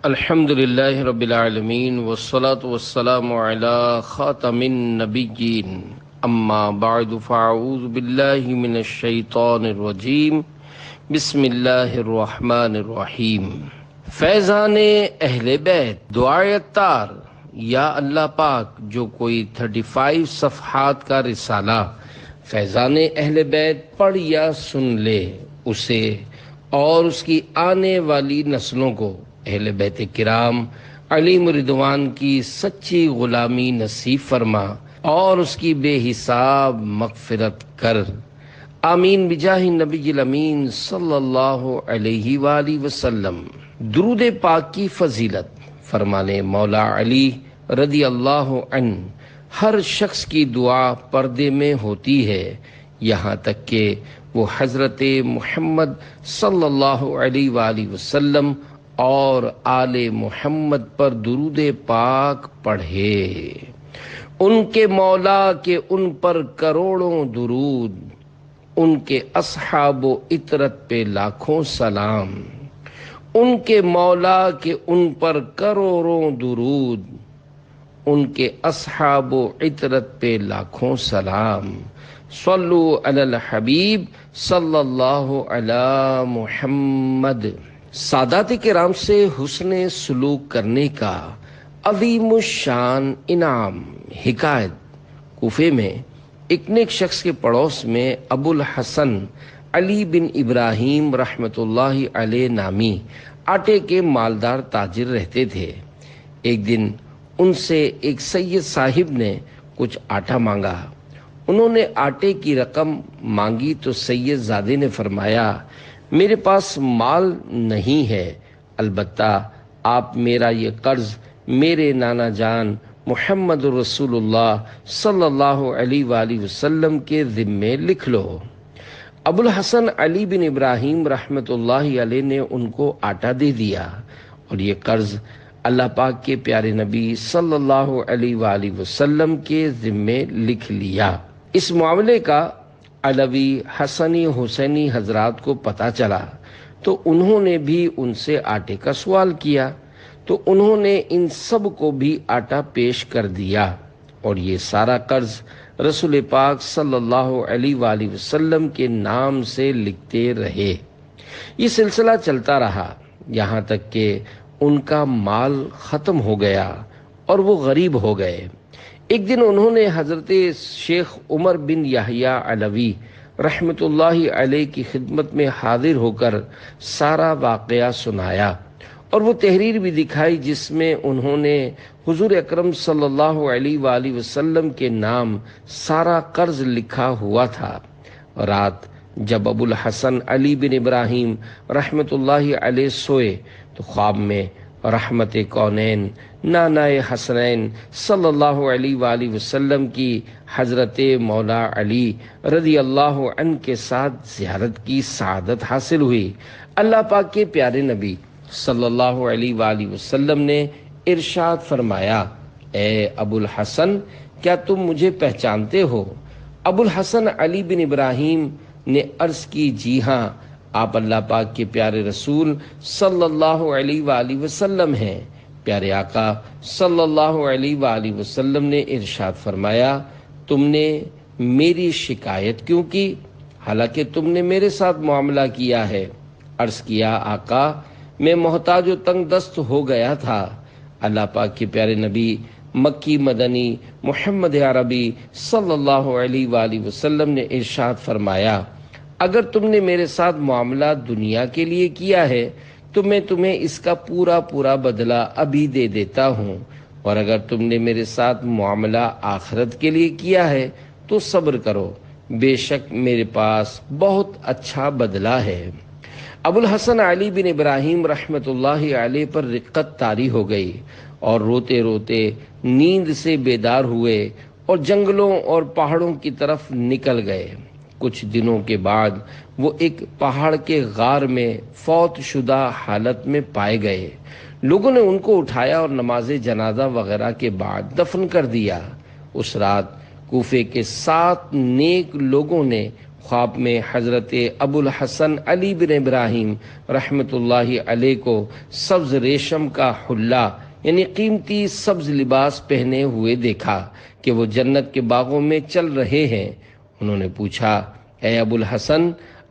الحمد للہ رب العالمین والصلاة والسلام علی خاتم النبیین اما بعد فاعوذ باللہ من الشیطان الرجیم بسم اللہ الرحمن الرحیم۔ فیضان اہل بیت دعائے اتار۔ یا اللہ پاک، جو کوئی 35 صفحات کا رسالہ فیضان اہل بیت پڑھ یا سن لے، اسے اور اس کی آنے والی نسلوں کو اہل بیت کرام علیہم رضوان کی سچی غلامی نصیب فرما اور اس کی بے حساب مغفرت کر، آمین بجاہ نبی الامین صلی اللہ علیہ وآلہ وسلم۔ درود پاک کی فضیلت۔ فرمانے مولا علی رضی اللہ عنہ، ہر شخص کی دعا پردے میں ہوتی ہے، یہاں تک کہ وہ حضرت محمد صلی اللہ علیہ وآلہ وسلم اور آل محمد پر درود پاک پڑھے۔ ان کے مولا کے ان پر کروڑوں درود، ان کے اصحاب و اطرت پہ لاکھوں سلام۔ ان کے مولا کے ان پر کروڑوں درود، ان کے اصحاب و اطرت پہ لاکھوں سلام۔ صلو علی الحبیب صلی اللہ علی محمد۔ سادات کرام سے حسن سلوک کرنے کا عظیم الشان انعام۔ حکایت۔ کوفے میں ایک نیک شخص کے پڑوس میں ابو الحسن علی بن ابراہیم رحمۃ اللہ علیہ نامی آٹے کے مالدار تاجر رہتے تھے۔ ایک دن ان سے ایک سید صاحب نے کچھ آٹا مانگا۔ انہوں نے آٹے کی رقم مانگی تو سید زادے نے فرمایا، میرے پاس مال نہیں ہے، البتہ آپ میرا یہ قرض میرے نانا جان محمد رسول اللہ صلی اللہ علیہ وآلہ وسلم کے ذمے لکھ لو۔ ابو الحسن علی بن ابراہیم رحمۃ اللہ علیہ نے ان کو آٹا دے دیا اور یہ قرض اللہ پاک کے پیارے نبی صلی اللہ علیہ وآلہ وسلم کے ذمے لکھ لیا۔ اس معاملے کا علوی، حسنی، حسینی حضرات کو پتہ چلا تو انہوں نے بھی ان سے آٹے کا سوال کیا، تو انہوں نے ان سب کو بھی آٹا پیش کر دیا اور یہ سارا قرض رسول پاک صلی اللہ علیہ وآلہ وسلم کے نام سے لکھتے رہے۔ یہ سلسلہ چلتا رہا یہاں تک کہ ان کا مال ختم ہو گیا اور وہ غریب ہو گئے۔ ایک دن انہوں نے حضرت شیخ عمر بن یحییٰ علوی رحمۃ اللہ علیہ کی خدمت میں حاضر ہو کر سارا واقعہ سنایا اور وہ تحریر بھی دکھائی جس میں انہوں نے حضور اکرم صلی اللہ علیہ وآلہ وسلم کے نام سارا قرض لکھا ہوا تھا۔ رات جب ابو الحسن علی بن ابراہیم رحمۃ اللہ علیہ سوئے تو خواب میں رحمت کونین نانا حسنین صلی اللہ علیہ وآلہ وسلم کی حضرت مولا علی رضی اللہ عنہ کے ساتھ زیارت کی سعادت حاصل ہوئی۔ اللہ پاک کے پیارے نبی صلی اللہ علیہ وآلہ وسلم نے ارشاد فرمایا، اے ابو الحسن، کیا تم مجھے پہچانتے ہو؟ ابو الحسن علی بن ابراہیم نے عرض کی، جی ہاں، آپ اللہ پاک کے پیارے رسول صلی اللہ علیہ وآلہ وسلم ہیں۔ پیارے آقا صلی اللہ علیہ وآلہ وسلم نے ارشاد فرمایا، تم نے میری شکایت کیوں کی، حالانکہ تم نے میرے ساتھ معاملہ کیا ہے؟ عرض کیا، آقا، میں محتاج و تنگ دست ہو گیا تھا۔ اللہ پاک کے پیارے نبی مکی مدنی محمد عربی صلی اللہ علیہ وآلہ وسلم نے ارشاد فرمایا، اگر تم نے میرے ساتھ معاملہ دنیا کے لیے کیا ہے تو میں تمہیں اس کا پورا بدلہ ابھی دے دیتا ہوں، اور اگر تم نے میرے ساتھ معاملہ آخرت کے لیے کیا ہے تو صبر کرو، بے شک میرے پاس بہت اچھا بدلہ ہے۔ ابو الحسن علی بن ابراہیم رحمۃ اللہ علیہ پر رقت طاری ہو گئی اور روتے روتے نیند سے بیدار ہوئے اور جنگلوں اور پہاڑوں کی طرف نکل گئے۔ کچھ دنوں کے بعد وہ ایک پہاڑ کے غار میں فوت شدہ حالت میں پائے گئے۔ لوگوں نے ان کو اٹھایا اور نماز جنازہ وغیرہ کے بعد دفن کر دیا۔ اس رات کوفے کے 7 نیک لوگوں نے خواب میں حضرت ابو الحسن علی بن ابراہیم رحمۃ اللہ علیہ کو سبز ریشم کا حلہ یعنی قیمتی سبز لباس پہنے ہوئے دیکھا کہ وہ جنت کے باغوں میں چل رہے ہیں۔ انہوں نے پوچھا، اے ابو الحسن،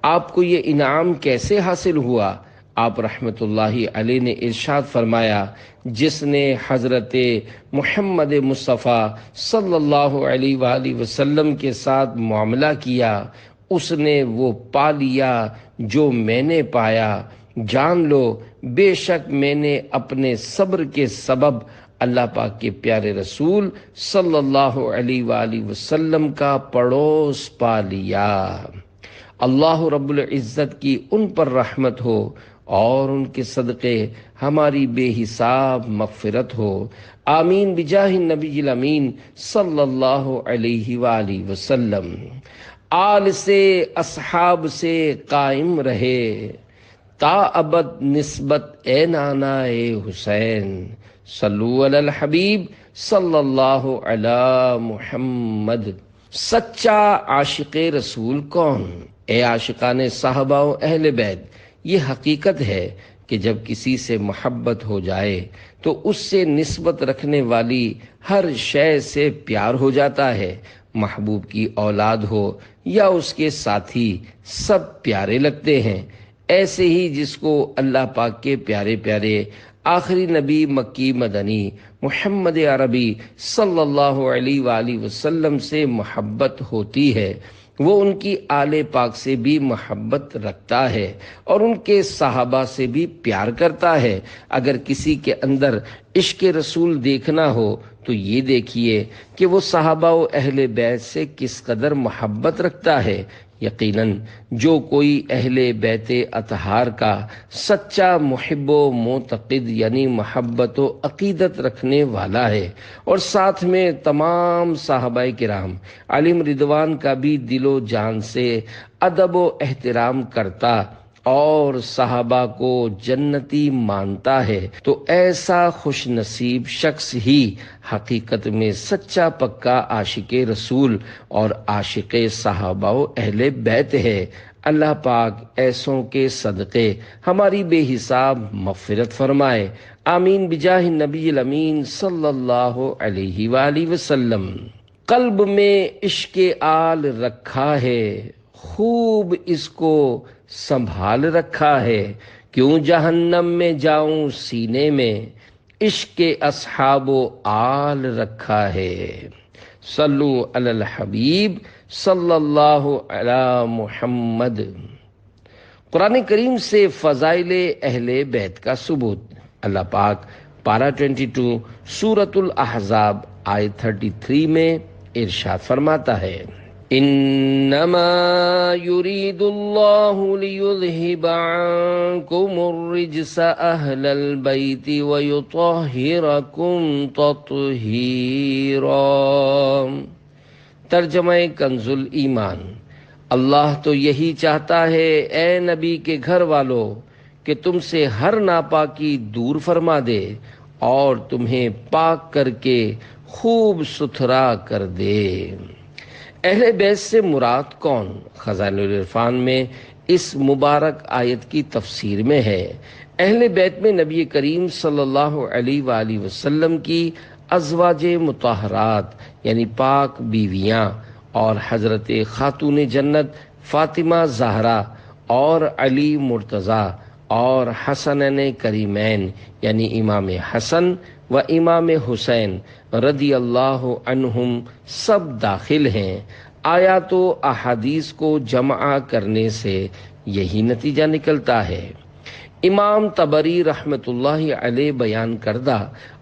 آپ کو یہ انعام کیسے حاصل ہوا؟ آپ رحمۃ اللہ علیہ نے ارشاد فرمایا، جس نے حضرت محمد مصطفیٰ صلی اللہ علیہ وآلہ وسلم کے ساتھ معاملہ کیا، اس نے وہ پا لیا جو میں نے پایا۔ جان لو بے شک میں نے اپنے صبر کے سبب اللہ پاک کے پیارے رسول صلی اللہ علیہ وآلہ وسلم کا پڑوس پا لیا۔ اللہ رب العزت کی ان پر رحمت ہو اور ان کے صدقے ہماری بے حساب مغفرت ہو، آمین بجاہ النبی الامین صلی اللہ علیہ وآلہ وسلم۔ آل سے اصحاب سے قائم رہے تا ابد نسبت اے نانا اے حسین، صلو علی الحبیب صلی اللہ علی محمد۔ سچا عاشق رسول کون؟ اے عاشقان صحابہ و اہل بیت، یہ حقیقت ہے کہ جب کسی سے محبت ہو جائے تو اس سے نسبت رکھنے والی ہر شے سے پیار ہو جاتا ہے۔ محبوب کی اولاد ہو یا اس کے ساتھی، سب پیارے لگتے ہیں۔ ایسے ہی جس کو اللہ پاک کے پیارے پیارے آخری نبی مکی مدنی محمد عربی صلی اللہ علیہ وآلہ وسلم سے محبت ہوتی ہے، وہ ان کی آل پاک سے بھی محبت رکھتا ہے اور ان کے صحابہ سے بھی پیار کرتا ہے۔ اگر کسی کے اندر عشق رسول دیکھنا ہو تو یہ دیکھیے کہ وہ صحابہ و اہل بیت سے کس قدر محبت رکھتا ہے۔ یقیناً جو کوئی اہل بیت اطہار کا سچا محب و معتقد یعنی محبت و عقیدت رکھنے والا ہے اور ساتھ میں تمام صحابہ کرام علیہم رضوان کا بھی دل و جان سے ادب و احترام کرتا اور صحابہ کو جنتی مانتا ہے تو ایسا خوش نصیب شخص ہی حقیقت میں سچا پکا عاشق رسول اور عاشق صحابہ و اہل بیت ہے۔ اللہ پاک ایسوں کے صدقے ہماری بے حساب مغفرت فرمائے، آمین بجاہ النبی الامین صلی اللہ علیہ وآلہ وسلم۔ قلب میں عشق آل رکھا ہے، خوب اس کو سنبھال رکھا ہے، کیوں جہنم میں جاؤں سینے میں، عشق اصحاب و آل رکھا ہے۔ صلو علی الحبیب صلی اللہ علی محمد۔ قرآن کریم سے فضائل اہل بیت کا ثبوت۔ اللہ پاک پارہ 22 سورۃ الاحزاب آیت 33 میں ارشاد فرماتا ہے، انما يريد الله ليذهب عنكم الرجس اهل البيت ويطهركم تطهيرا۔ ترجمہ کنز الایمان۔ اللہ تو یہی چاہتا ہے اے نبی کے گھر والو کہ تم سے ہر ناپاکی دور فرما دے اور تمہیں پاک کر کے خوب ستھرا کر دے۔ اہل بیت سے مراد کون؟ خزائن العرفان میں اس مبارک آیت کی تفسیر میں ہے، اہل بیت میں نبی کریم صلی اللہ علیہ وآلہ وسلم کی ازواج مطہرات یعنی پاک بیویاں اور حضرت خاتون جنت فاطمہ زہرا اور علی مرتضیٰ اور حسنین کریمین یعنی امام حسن و امام حسین رضی اللہ عنہم سب داخل ہیں۔ آیات و احادیث کو جمع کرنے سے یہی نتیجہ نکلتا ہے۔ امام طبری رحمۃ اللہ علیہ بیان کردہ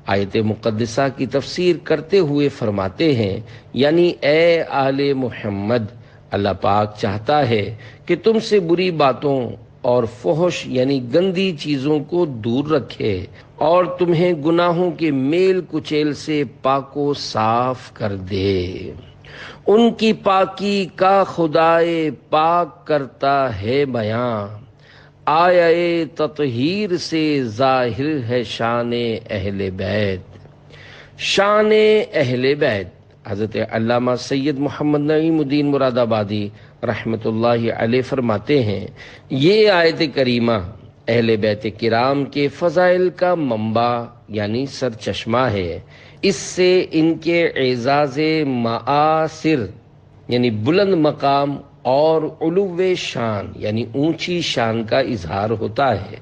آیت مقدسہ کی تفسیر کرتے ہوئے فرماتے ہیں، یعنی اے آل محمد، اللہ پاک چاہتا ہے کہ تم سے بری باتوں اور فحش یعنی گندی چیزوں کو دور رکھے اور تمہیں گناہوں کے میل کچیل سے پاک و صاف کر دے۔ ان کی پاکی کا خدائے پاک کرتا ہے بیاں، آیے تطہیر سے ظاہر ہے شان اہل بیت۔ شان اہل بیت حضرت علامہ سید محمد نعیم الدین مراد آبادی رحمۃ اللہ علیہ فرماتے ہیں، یہ آیت کریمہ اہل بیت کرام کے فضائل کا منبع یعنی سرچشمہ ہے۔ اس سے ان کے اعزاز معاصر یعنی بلند مقام اور علو شان یعنی اونچی شان کا اظہار ہوتا ہے،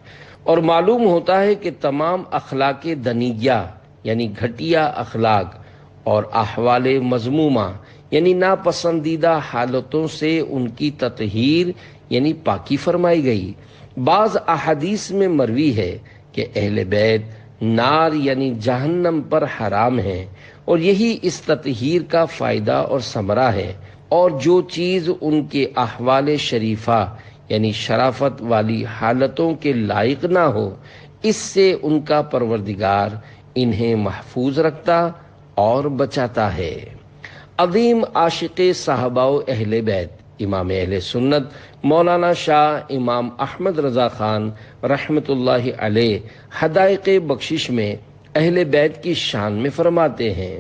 اور معلوم ہوتا ہے کہ تمام اخلاق دنیہ یعنی گھٹیا اخلاق اور احوال مذمومہ یعنی ناپسندیدہ حالتوں سے ان کی تطہیر یعنی پاکی فرمائی گئی۔ بعض احادیث میں مروی ہے کہ اہل بیت نار یعنی جہنم پر حرام ہیں، اور یہی اس تطہیر کا فائدہ اور ثمرہ ہے، اور جو چیز ان کے احوال شریفہ یعنی شرافت والی حالتوں کے لائق نہ ہو، اس سے ان کا پروردگار انہیں محفوظ رکھتا اور بچاتا ہے۔ عظیم عاشق صحابہ و اہل بیت امام اہل سنت مولانا شاہ امام احمد رضا خان رحمۃ اللہ علیہ حدائق بخشش میں اہل بیت کی شان میں فرماتے ہیں،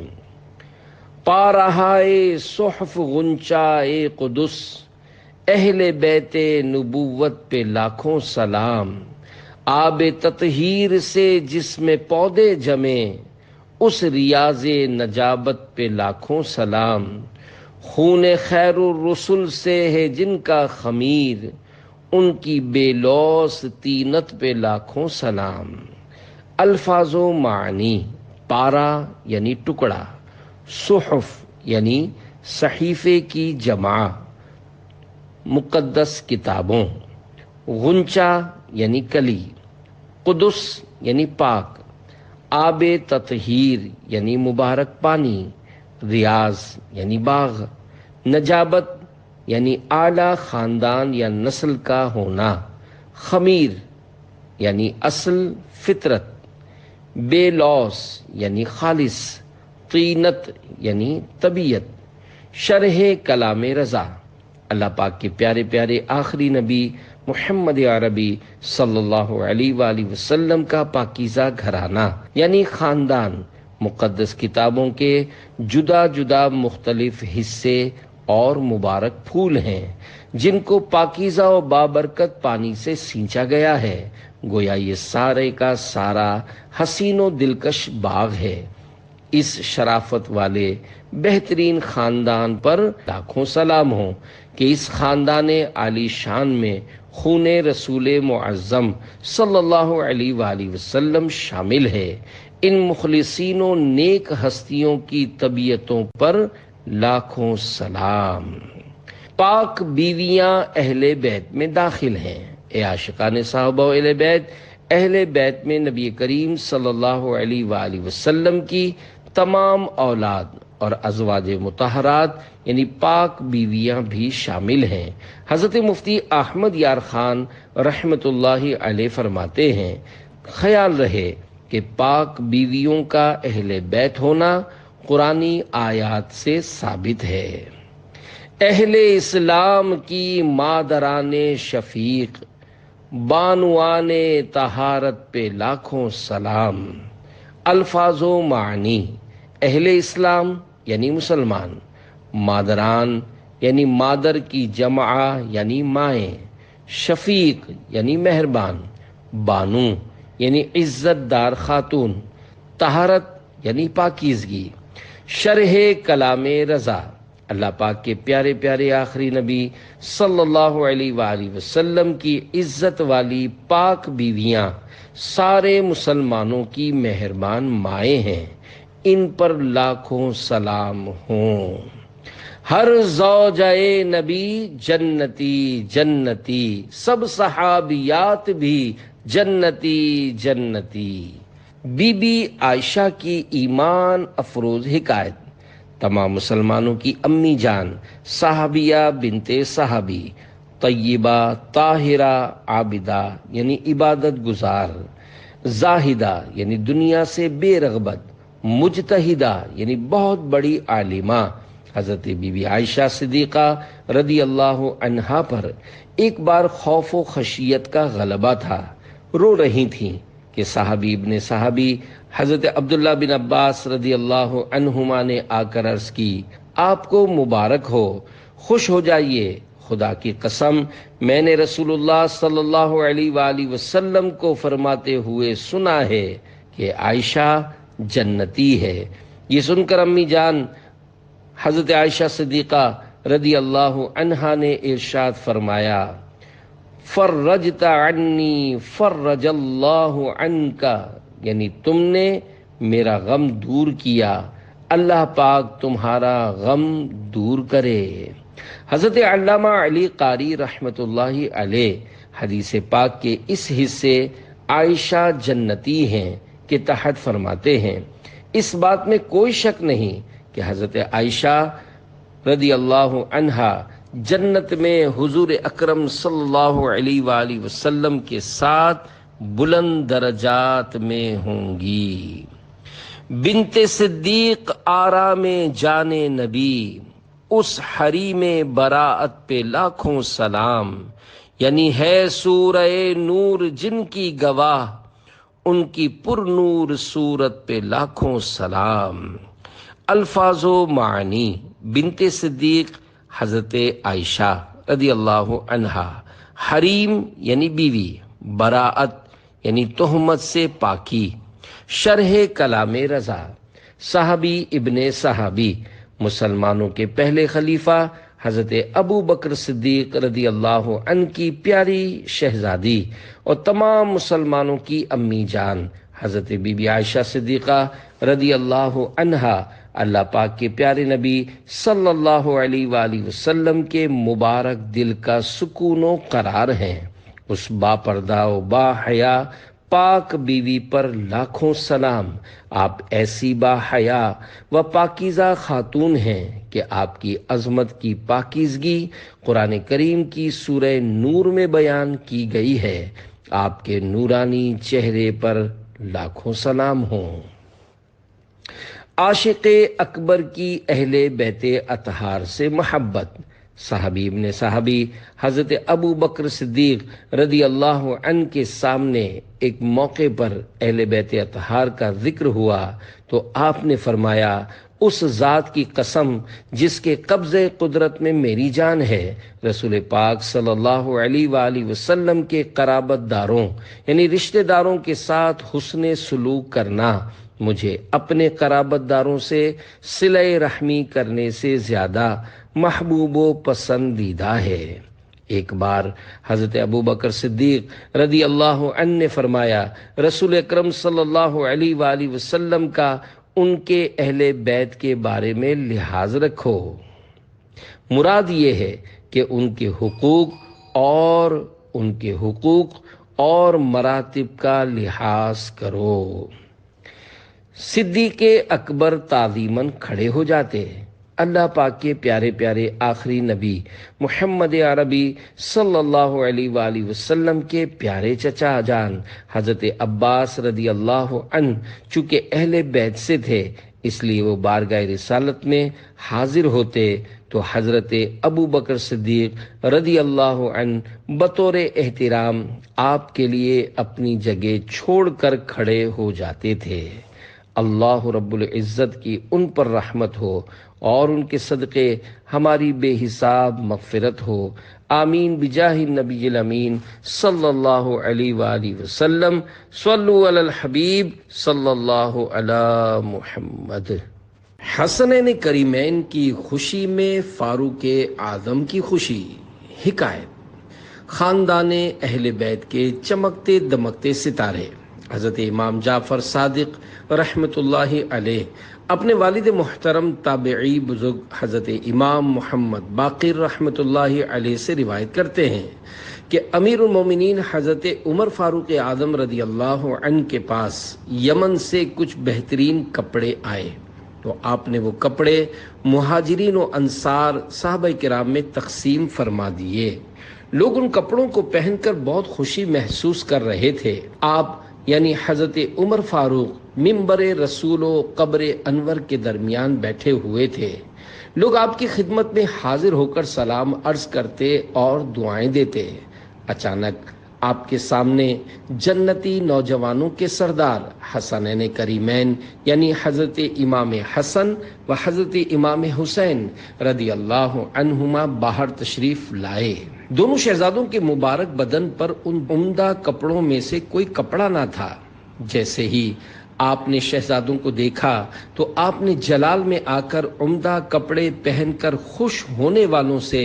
پا رہائے صحف غنچائے قدس، اہل بیت نبوت پہ لاکھوں سلام، آب تطہیر سے جس میں پودے جمے، اس ریاض نجابت پہ لاکھوں سلام، خون خیر الرسل سے ہے جن کا خمیر، ان کی بے لوث طینت پہ لاکھوں سلام۔ الفاظ و معنی، پارا یعنی ٹکڑا، صحف یعنی صحیفے کی جمع، مقدس کتابوں، غنچہ یعنی کلی، قدس یعنی پاک، آب تطہیر یعنی مبارک پانی، ریاض یعنی باغ، نجابت یعنی اعلیٰ خاندان یا نسل کا ہونا، خمیر یعنی اصل فطرت، بے لوث یعنی خالص، طینت یعنی طبیعت۔ شرح کلام رضا، اللہ پاک کے پیارے پیارے آخری نبی محمد عربی صلی اللہ علیہ وآلہ وسلم کا پاکیزہ گھرانہ یعنی خاندان، مقدس کتابوں کے جدا جدا مختلف حصے اور مبارک پھول ہیں جن کو پاکیزہ و بابرکت پانی سے سینچا گیا ہے، گویا یہ سارے کا سارا حسین و دلکش باغ ہے۔ اس شرافت والے بہترین خاندان پر لاکھوں سلام ہوں کہ اس خاندان عالی شان میں خون رسول معظم صلی اللہ علیہ وآلہ وسلم شامل ہے۔ ان مخلصین و نیک ہستیوں کی طبیعتوں پر لاکھوں سلام۔ پاک بیویاں اہل بیت میں داخل ہیں۔ اے عاشقان صحابہ و اہل بیت میں نبی کریم صلی اللہ علیہ وآلہ وسلم کی تمام اولاد اور ازواج مطہرات یعنی پاک بیویاں بھی شامل ہیں۔ حضرت مفتی احمد یار خان رحمۃ اللہ علیہ فرماتے ہیں، خیال رہے کہ پاک بیویوں کا اہل بیت ہونا قرآنی آیات سے ثابت ہے۔ اہل اسلام کی مادران شفیق، بانوان طہارت پہ لاکھوں سلام۔ الفاظ و معنی، اہل اسلام یعنی مسلمان، مادران یعنی مادر کی جمع یعنی مائیں، شفیق یعنی مہربان، بانو یعنی عزت دار خاتون، طہارت یعنی پاکیزگی۔ شرح کلام رضا، اللہ پاک کے پیارے پیارے آخری نبی صلی اللہ علیہ وآلہ وسلم کی عزت والی پاک بیویاں سارے مسلمانوں کی مہربان مائیں ہیں، ان پر لاکھوں سلام ہوں۔ ہر زوجہ نبی جنتی جنتی، سب صحابیات بھی جنتی جنتی۔ بی بی عائشہ کی ایمان افروز حکایت، تمام مسلمانوں کی امی جان، صحابیہ بنت صحابی، طیبہ طاہرہ عابدہ یعنی عبادت گزار، زاہدہ یعنی دنیا سے بے رغبت، مجتہدہ یعنی بہت بڑی عالمہ، حضرت بی بی عائشہ صدیقہ رضی اللہ عنہا پر ایک بار خوف و خشیت کا غلبہ تھا، رو رہی تھیں کہ صحابی ابن صحابی حضرت عبداللہ بن عباس رضی اللہ عنہما نے آ کر عرض کی، آپ کو مبارک ہو، خوش ہو جائیے، خدا کی قسم میں نے رسول اللہ صلی اللہ علیہ وآلہ وسلم کو فرماتے ہوئے سنا ہے کہ عائشہ جنتی ہے۔ یہ سن کر امی جان حضرت عائشہ صدیقہ رضی اللہ عنہا نے ارشاد فرمایا، فرجت عنی فرج اللہ عنک، یعنی تم نے میرا غم دور کیا، اللہ پاک تمہارا غم دور کرے۔ حضرت علامہ علی قاری رحمت اللہ علیہ حدیث پاک کے اس حصے عائشہ جنتی ہیں کے تحت فرماتے ہیں، اس بات میں کوئی شک نہیں کہ حضرت عائشہ رضی اللہ عنہا جنت میں حضور اکرم صلی اللہ علیہ وآلہ وسلم کے ساتھ بلند درجات میں ہوں گی۔ بنت صدیق آرام جان نبی، اس حریم براعت پہ لاکھوں سلام، یعنی ہے سورہ نور جن کی گواہ، ان کی پر نور صورت پہ لاکھوں سلام۔ الفاظ و معنی: بنت صدیق حضرت عائشہ رضی اللہ عنہا، حریم یعنی بیوی، براعت یعنی تہمت سے پاکی، شرح کلام رضا، صحابی ابن صحابی، مسلمانوں کے پہلے خلیفہ حضرت ابو بکر صدیق رضی اللہ عنہ کی پیاری شہزادی اور تمام مسلمانوں کی امی جان حضرت بی بی عائشہ صدیقہ رضی اللہ عنہا، اللہ پاک کے پیارے نبی صلی اللہ علیہ وآلہ وسلم کے مبارک دل کا سکون و قرار ہیں۔ اس با پردہ و با حیا پاک بیوی پر لاکھوں سلام۔ آپ ایسی با حیا و پاکیزہ خاتون ہیں کہ آپ کی عظمت کی پاکیزگی قرآن کریم کی سورہ نور میں بیان کی گئی ہے۔ آپ کے نورانی چہرے پر لاکھوں سلام ہوں۔ عاشق اکبر کی اہل بیت اطہار سے محبت۔ صحابی ابن صحابی حضرت ابو بکر صدیق رضی اللہ عنہ کے سامنے ایک موقع پر اہل بیت اطہار کا ذکر ہوا تو آپ نے فرمایا، اس ذات کی قسم جس کے قبضے قدرت میں میری جان ہے، رسول پاک صلی اللہ علیہ وآلہ وسلم کے قرابت داروں یعنی رشتہ داروں کے ساتھ حسن سلوک کرنا مجھے اپنے قرابت داروں سے صلہ رحمی کرنے سے زیادہ محبوب و پسندیدہ ہے۔ ایک بار حضرت ابو بکر صدیق رضی اللہ عنہ نے فرمایا، رسول اکرم صلی اللہ علیہ وآلہ وسلم کا ان کے اہل بیت کے بارے میں لحاظ رکھو، مراد یہ ہے کہ ان کے حقوق اور مراتب کا لحاظ کرو۔ صدیق اکبر تعظیماً کھڑے ہو جاتے، اللہ پاک کے پیارے پیارے آخری نبی محمد عربی صلی اللہ علیہ وآلہ وسلم کے پیارے چچا جان حضرت عباس رضی اللہ عنہ چونکہ اہل بیت سے تھے، اس لیے وہ بارگاہ رسالت میں حاضر ہوتے تو حضرت ابو بکر صدیق رضی اللہ عنہ بطور احترام آپ کے لیے اپنی جگہ چھوڑ کر کھڑے ہو جاتے تھے۔ اللہ رب العزت کی ان پر رحمت ہو اور ان کے صدقے ہماری بے حساب مغفرت ہو، آمین بجاہ النبی الامین صلی اللہ علیہ وآلہ وسلم۔ صلو علی الحبیب صلی اللہ علی محمد۔ حسنین کریمین کی خوشی میں فاروق اعظم کی خوشی۔ حکایت: خاندان اہل بیت کے چمکتے دمکتے ستارے حضرت امام جعفر صادق رحمت اللہ علیہ اپنے والد محترم تابعی بزرگ حضرت امام محمد باقر رحمت اللہ علیہ سے روایت کرتے ہیں کہ امیر المومنین حضرت عمر فاروق اعظم رضی اللہ عنہ کے پاس یمن سے کچھ بہترین کپڑے آئے تو آپ نے وہ کپڑے مہاجرین و انصار صحابہ کرام میں تقسیم فرما دیے۔ لوگ ان کپڑوں کو پہن کر بہت خوشی محسوس کر رہے تھے۔ آپ یعنی حضرت عمر فاروق منبر رسول و قبر انور کے درمیان بیٹھے ہوئے تھے۔ لوگ آپ کی خدمت میں حاضر ہو کر سلام عرض کرتے اور دعائیں دیتے۔ اچانک آپ کے سامنے جنتی نوجوانوں کے سردار حسنین کریمین یعنی حضرت امام حسن و حضرت امام حسین رضی اللہ عنہما باہر تشریف لائے۔ دونوں شہزادوں کے مبارک بدن پر ان عمدہ کپڑوں میں سے کوئی کپڑا نہ تھا۔ جیسے ہی آپ نے شہزادوں کو دیکھا تو آپ نے جلال میں آ کر عمدہ کپڑے پہن کر خوش ہونے والوں سے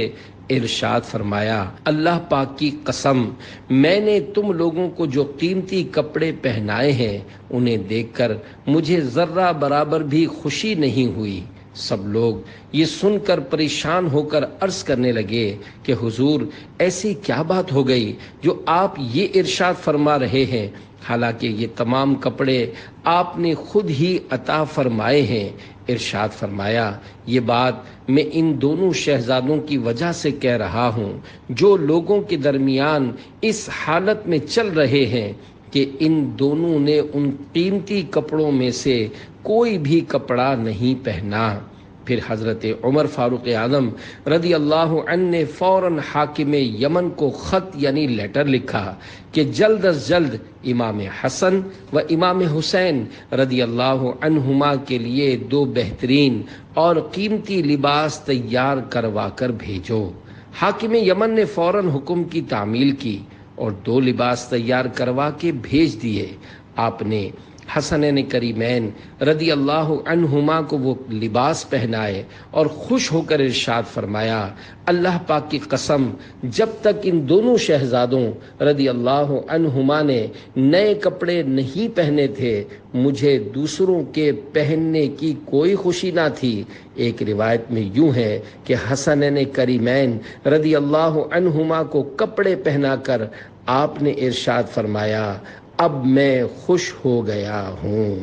ارشاد فرمایا، اللہ پاک کی قسم، میں نے تم لوگوں کو جو قیمتی کپڑے پہنائے ہیں انہیں دیکھ کر مجھے ذرہ برابر بھی خوشی نہیں ہوئی۔ سب لوگ یہ سن کر پریشان ہو کر عرض کرنے لگے کہ حضور ایسی کیا بات ہو گئی جو آپ یہ ارشاد فرما رہے ہیں، حالانکہ یہ تمام کپڑے آپ نے خود ہی عطا فرمائے ہیں۔ ارشاد فرمایا، یہ بات میں ان دونوں شہزادوں کی وجہ سے کہہ رہا ہوں جو لوگوں کے درمیان اس حالت میں چل رہے ہیں کہ ان دونوں نے ان قیمتی کپڑوں میں سے کوئی بھی کپڑا نہیں پہنا۔ پھر حضرت عمر فاروق اعظم رضی اللہ عنہ نے فوراً حاکم یمن کو خط یعنی لیٹر لکھا کہ جلد از جلد امام حسن و امام حسین رضی اللہ عنہما کے لیے 2 بہترین اور قیمتی لباس تیار کروا کر بھیجو۔ حاکم یمن نے فوراً حکم کی تعمیل کی اور 2 لباس تیار کروا کے بھیج دیے۔ آپ نے حسنین کریمین رضی اللہ عنہما کو وہ لباس پہنائے اور خوش ہو کر ارشاد فرمایا، اللہ پاک کی قسم، جب تک ان دونوں شہزادوں رضی اللہ عنہما نے نئے کپڑے نہیں پہنے تھے مجھے دوسروں کے پہننے کی کوئی خوشی نہ تھی۔ ایک روایت میں یوں ہے کہ حسنین کریمین رضی اللہ عنہما کو کپڑے پہنا کر آپ نے ارشاد فرمایا، اب میں خوش ہو گیا ہوں۔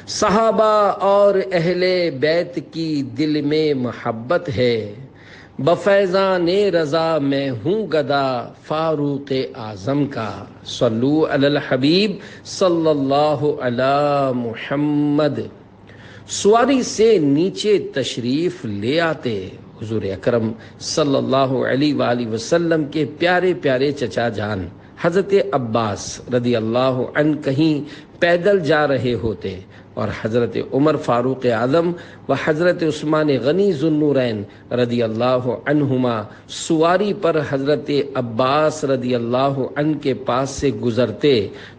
صحابہ اور اہل بیت کی دل میں محبت ہے، بفیضان رضا میں ہوں گدا فاروق اعظم کا۔ صلو علی الحبیب صلی اللہ علی محمد۔ سواری سے نیچے تشریف لے آتے حضور اکرم صلی اللہ علیہ وآلہ وسلم کے پیارے پیارے چچا جان حضرت عباس رضی اللہ عنہ کہیں پیدل جا رہے ہوتے اور حضرت عمر فاروق اعظم و حضرت عثمان غنی ذو النورین رضی اللہ عنہما سواری پر حضرت عباس رضی اللہ عنہ کے پاس سے گزرتے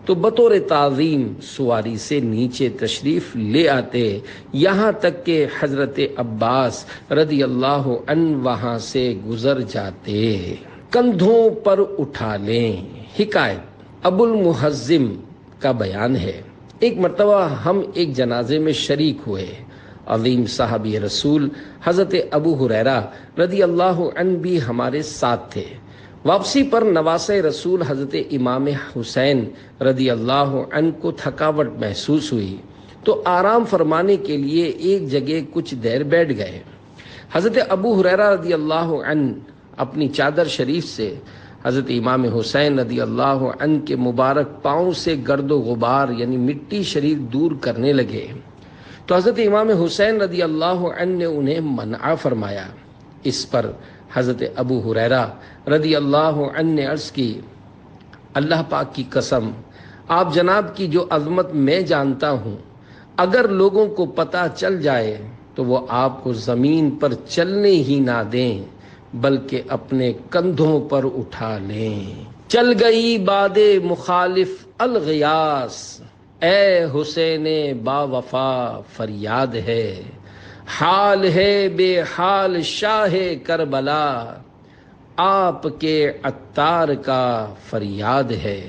تو بطور تعظیم سواری سے نیچے تشریف لے آتے، یہاں تک کہ حضرت عباس رضی اللہ عنہ وہاں سے گزر جاتے۔ کندھوں پر اٹھا لیں۔ حکایت ابو المحزم کا بیان ہے، ایک مرتبہ ہم ایک جنازے میں شریک ہوئے۔ عظیم صحابی رسول حضرت ابو ہریرہ رضی اللہ عنہ بھی ہمارے ساتھ تھے۔ واپسی پر نواسہ رسول حضرت امام حسین رضی اللہ عنہ کو تھکاوٹ محسوس ہوئی تو آرام فرمانے کے لیے ایک جگہ کچھ دیر بیٹھ گئے۔ حضرت ابو ہریرہ رضی اللہ عنہ اپنی چادر شریف سے حضرت امام حسین رضی اللہ عنہ کے مبارک پاؤں سے گرد و غبار یعنی مٹی شریف دور کرنے لگے تو حضرت امام حسین رضی اللہ عنہ نے انہیں منع فرمایا۔ اس پر حضرت ابو ہریرہ رضی اللہ عنہ نے عرض کی، اللہ پاک کی قسم، آپ جناب کی جو عظمت میں جانتا ہوں، اگر لوگوں کو پتہ چل جائے تو وہ آپ کو زمین پر چلنے ہی نہ دیں بلکہ اپنے کندھوں پر اٹھا لیں۔ چل گئی باد مخالف الغیاس، اے حسین با وفا فریاد ہے، حال ہے بے حال شاہ کربلا، آپ کے عطار کا فریاد ہے۔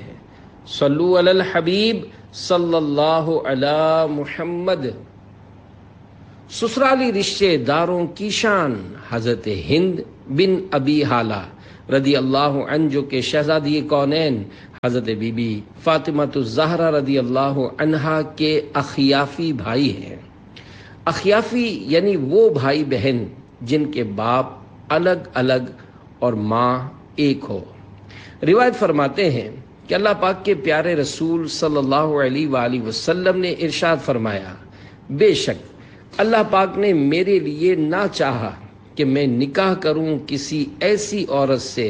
صلو علی الحبیب صلی اللہ علی محمد۔ سسرالی رشتے داروں کی شان حضرت ہند بن ابی حالہ رضی اللہ عنہ جو کہ شہزادی کونین حضرت بی بی فاطمہ الزہرا رضی اللہ عنہا کے اخیافی بھائی ہیں۔ اخیافی یعنی وہ بھائی بہن جن کے باپ الگ الگ اور ماں ایک ہو۔ روایت فرماتے ہیں کہ اللہ پاک کے پیارے رسول صلی اللہ علیہ وآلہ وسلم نے ارشاد فرمایا، بے شک اللہ پاک نے میرے لیے نہ چاہا کہ میں نکاح کروں کسی ایسی عورت سے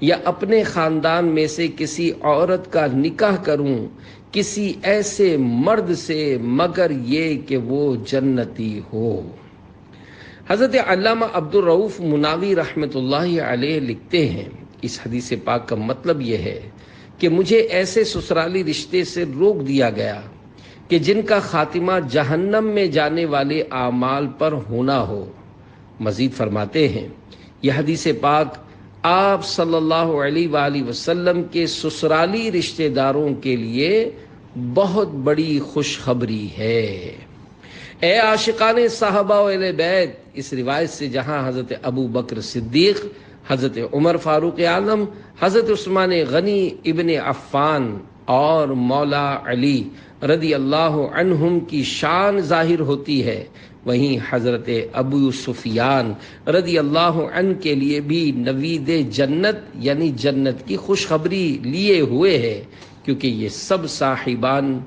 یا اپنے خاندان میں سے کسی عورت کا نکاح کروں کسی ایسے مرد سے مگر یہ کہ وہ جنتی ہو۔ حضرت علامہ عبدالرؤف مناوی رحمۃ اللہ علیہ لکھتے ہیں، اس حدیث پاک کا مطلب یہ ہے کہ مجھے ایسے سسرالی رشتے سے روک دیا گیا کہ جن کا خاتمہ جہنم میں جانے والے اعمال پر ہونا ہو۔ مزید فرماتے ہیں یہ حدیث پاک آپ صلی اللہ علیہ وآلہ وسلم کے سسرالی رشتہ داروں کے لیے بہت بڑی خوشخبری ہے۔ اے عاشقان صحابہ و اہل بیت، اس روایت سے جہاں حضرت ابو بکر صدیق، حضرت عمر فاروق اعظم، حضرت عثمان غنی ابن عفان اور مولا علی رضی اللہ عنہم کی شان ظاہر ہوتی ہے، وہیں حضرت ابو سفیان رضی اللہ عنہ کے لیے بھی نوید جنت یعنی جنت کی خوشخبری لیے ہوئے ہے، کیونکہ یہ سب صاحبان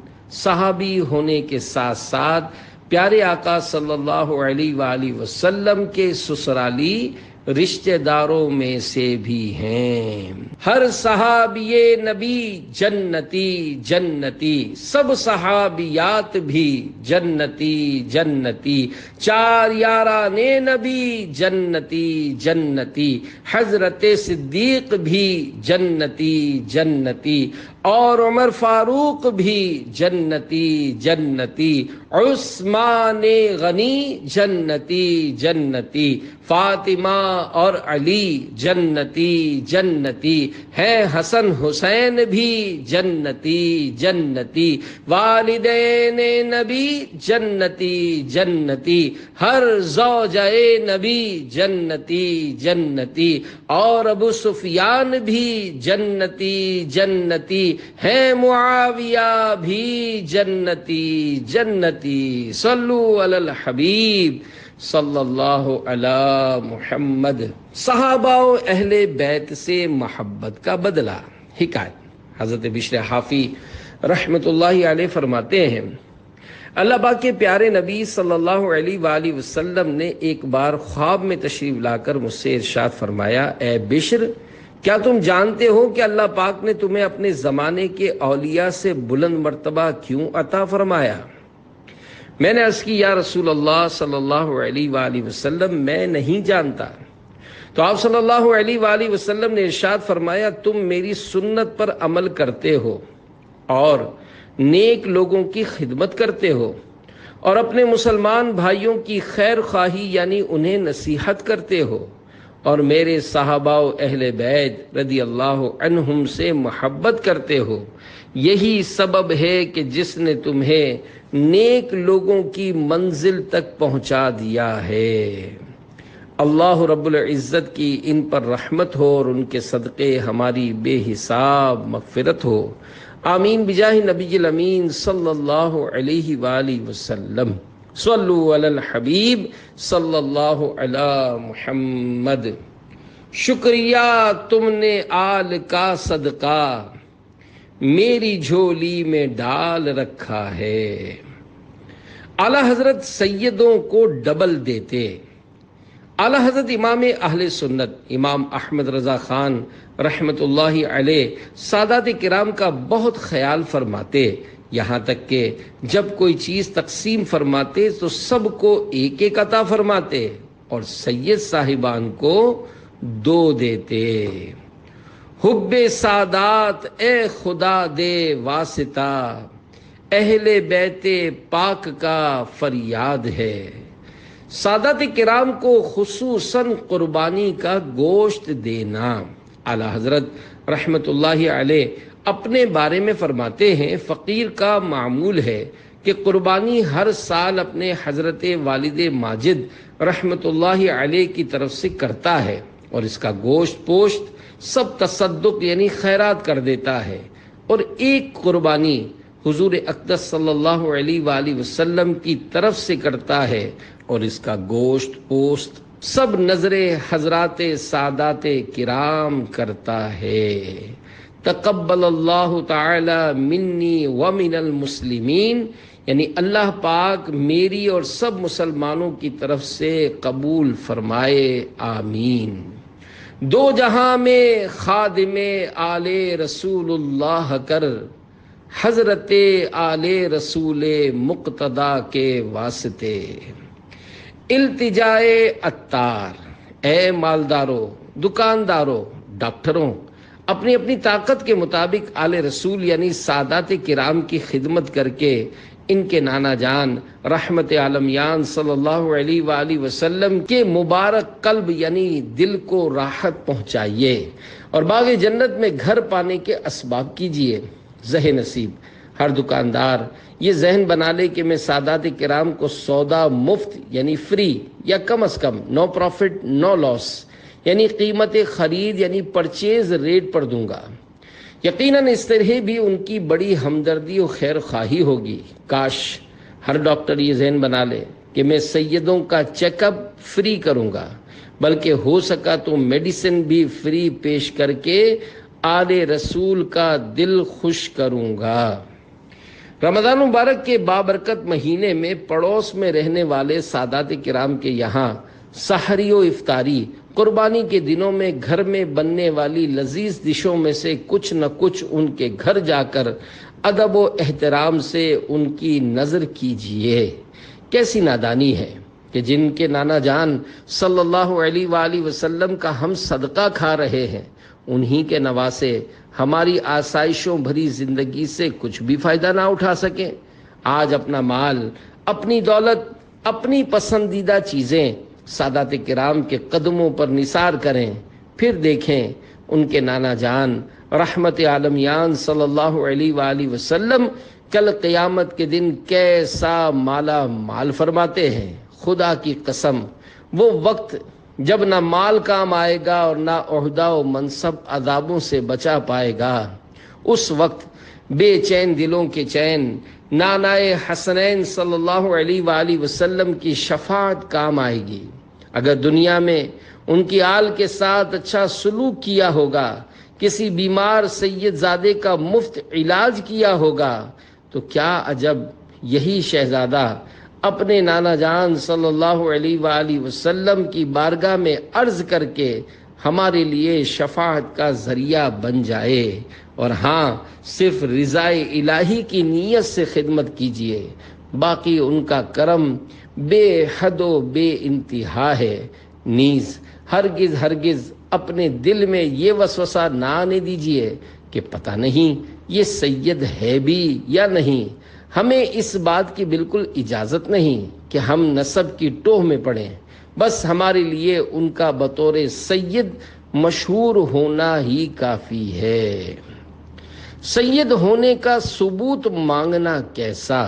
صحابی ہونے کے ساتھ ساتھ پیارے آقا صلی اللہ علیہ وآلہ وسلم کے سسرالی رشتہ داروں میں سے بھی ہیں۔ ہر صحابی نبی جنتی جنتی، سب صحابیات بھی جنتی جنتی، چار یاران نبی جنتی جنتی، حضرت صدیق بھی جنتی جنتی، اور عمر فاروق بھی جنتی جنتی، عثمان غنی جنتی جنتی، فاطمہ اور علی جنتی جنتی ہیں، حسن حسین بھی جنتی جنتی، والدین نبی جنتی جنتی، ہر زوجہ نبی جنتی جنتی، اور ابو سفیان بھی جنتی جنتی ہیں، معاویہ بھی جنتی جنتی۔ صلو علی الحبیب صلی اللہ علی محمد۔ صحابہ و اہل بیت سے محبت کا بدلہ۔ حکایت، حضرت بشر حافی رحمۃ اللہ علیہ فرماتے ہیں، اللہ پاک کے پیارے نبی صلی اللہ علیہ وآلہ وسلم نے ایک بار خواب میں تشریف لا کر مجھ سے ارشاد فرمایا، اے بشر، کیا تم جانتے ہو کہ اللہ پاک نے تمہیں اپنے زمانے کے اولیاء سے بلند مرتبہ کیوں عطا فرمایا؟ میں نے عرض کی، یا رسول اللہ صلی اللہ علیہ وآلہ وسلم، میں نہیں جانتا۔ تو آپ صلی اللہ علیہ وآلہ وسلم نے ارشاد فرمایا، تم میری سنت پر عمل کرتے ہو اور نیک لوگوں کی خدمت کرتے ہو اور اپنے مسلمان بھائیوں کی خیر خواہی یعنی انہیں نصیحت کرتے ہو اور میرے صحابہ و اہل بیت رضی اللہ عنہم سے محبت کرتے ہو۔ یہی سبب ہے کہ جس نے تمہیں نیک لوگوں کی منزل تک پہنچا دیا ہے۔ اللہ رب العزت کی ان پر رحمت ہو اور ان کے صدقے ہماری بے حساب مغفرت ہو، آمین بجاہ نبی الامین صلی اللہ علیہ وآلہ وسلم۔ صلو علی الحبیب صلی اللہ علی محمد۔ شکریہ تم نے آل کا صدقہ میری جھولی میں ڈال رکھا ہے۔ اعلیٰ حضرت سیدوں کو ڈبل دیتے۔ اعلیٰ حضرت امام اہل سنت امام احمد رضا خان رحمۃ اللہ علیہ سادات کرام کا بہت خیال فرماتے، یہاں تک کہ جب کوئی چیز تقسیم فرماتے تو سب کو ایک ایک عطا فرماتے اور سید صاحبان کو دو دیتے۔ حب سادات اے خدا دے واسطہ، اہل بیت پاک کا فریاد ہے۔ سادات کرام کو خصوصاً قربانی کا گوشت دینا۔ اعلیٰ حضرت رحمت اللہ علیہ اپنے بارے میں فرماتے ہیں، فقیر کا معمول ہے کہ قربانی ہر سال اپنے حضرت والد ماجد رحمت اللہ علیہ کی طرف سے کرتا ہے اور اس کا گوشت پوشت سب تصدق یعنی خیرات کر دیتا ہے، اور ایک قربانی حضور اقدس صلی اللہ علیہ وآلہ وسلم کی طرف سے کرتا ہے اور اس کا گوشت پوست سب نظر حضرات سادات کرام کرتا ہے۔ تقبل اللہ تعالی منی ومن المسلمین، یعنی اللہ پاک میری اور سب مسلمانوں کی طرف سے قبول فرمائے، آمین۔ دو جہاں میں خادم آل رسول اللہ کر، حضرت آل رسول مقتدا کے واسطے التجائے عطار۔ اے مالداروں، دکانداروں، ڈاکٹروں، اپنی اپنی طاقت کے مطابق آل رسول یعنی سادات کرام کی خدمت کر کے ان کے نانا جان رحمت عالمیان صلی اللہ علیہ وآلہ وسلم کے مبارک قلب یعنی دل کو راحت پہنچائیے اور باغ جنت میں گھر پانے کے اسباب کیجیے۔ ذہ نصیب ہر دکاندار یہ ذہن بنا لے کہ میں سادات کرام کو سودا مفت یعنی فری یا کم از کم نو پروفٹ نو لاس یعنی قیمت خرید یعنی پرچیز ریٹ پر دوں گا۔ یقیناً اس طرح بھی ان کی بڑی ہمدردی و خیر خواہی ہوگی۔ کاش ہر ڈاکٹر یہ ذہن بنا لے کہ میں سیدوں کا چیک اپ فری کروں گا، بلکہ ہو سکا تو میڈیسن بھی فری پیش کر کے آل رسول کا دل خوش کروں گا۔ رمضان مبارک کے بابرکت مہینے میں پڑوس میں رہنے والے سادات کرام کے یہاں سحری و افطاری، قربانی کے دنوں میں گھر میں بننے والی لذیذ ڈشوں میں سے کچھ نہ کچھ ان کے گھر جا کر ادب و احترام سے ان کی نظر کیجیے۔ کیسی نادانی ہے کہ جن کے نانا جان صلی اللہ علیہ وآلہ وسلم کا ہم صدقہ کھا رہے ہیں، انہی کے نواسے ہماری آسائشوں بھری زندگی سے کچھ بھی فائدہ نہ اٹھا سکیں۔ آج اپنا مال، اپنی دولت، اپنی پسندیدہ چیزیں سادات کرام کے قدموں پر نثار کریں، پھر دیکھیں ان کے نانا جان رحمت عالمیان صلی اللہ علیہ وآلہ وسلم کل قیامت کے دن کیسا مالا مال فرماتے ہیں۔ خدا کی قسم وہ وقت جب نہ مال کام آئے گا اور نہ عہدہ و منصب عذابوں سے بچا پائے گا، اس وقت بے چین دلوں کے چین نانائے حسنین صلی اللہ علیہ وآلہ وسلم کی شفاعت کام آئے گی۔ اگر دنیا میں ان کی آل کے ساتھ اچھا سلوک کیا ہوگا، کسی بیمار سید زادے کا مفت علاج کیا ہوگا، تو کیا عجب یہی شہزادہ اپنے نانا جان صلی اللہ علیہ وآلہ وسلم کی بارگاہ میں عرض کر کے ہمارے لیے شفاعت کا ذریعہ بن جائے۔ اور ہاں، صرف رضا الہی کی نیت سے خدمت کیجیے، باقی ان کا کرم بے حد و بے انتہا ہے۔ نیز ہرگز اپنے دل میں یہ وسوسہ نہ آنے دیجیے کہ پتہ نہیں یہ سید ہے بھی یا نہیں۔ ہمیں اس بات کی بالکل اجازت نہیں کہ ہم نسب کی ٹوہ میں پڑیں، بس ہمارے لیے ان کا بطور سید مشہور ہونا ہی کافی ہے۔ سید ہونے کا ثبوت مانگنا کیسا؟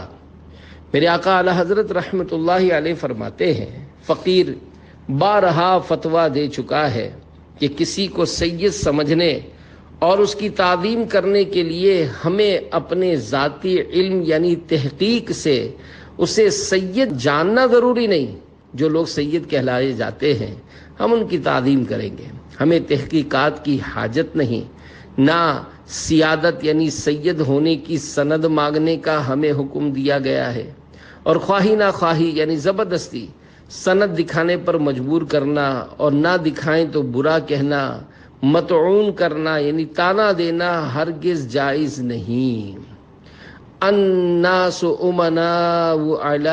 میرے آقا اعلی حضرت رحمت اللہ علیہ فرماتے ہیں، فقیر بارہا فتویٰ دے چکا ہے کہ کسی کو سید سمجھنے اور اس کی تعظیم کرنے کے لیے ہمیں اپنے ذاتی علم یعنی تحقیق سے اسے سید جاننا ضروری نہیں۔ جو لوگ سید کہلائے جاتے ہیں ہم ان کی تعظیم کریں گے، ہمیں تحقیقات کی حاجت نہیں، نہ سیادت یعنی سید ہونے کی سند مانگنے کا ہمیں حکم دیا گیا ہے، اور خواہی نہ خواہی یعنی زبردستی سند دکھانے پر مجبور کرنا اور نہ دکھائیں تو برا کہنا، مطعون کرنا یعنی تانا دینا ہرگز جائز نہیں۔ الناس امناء علی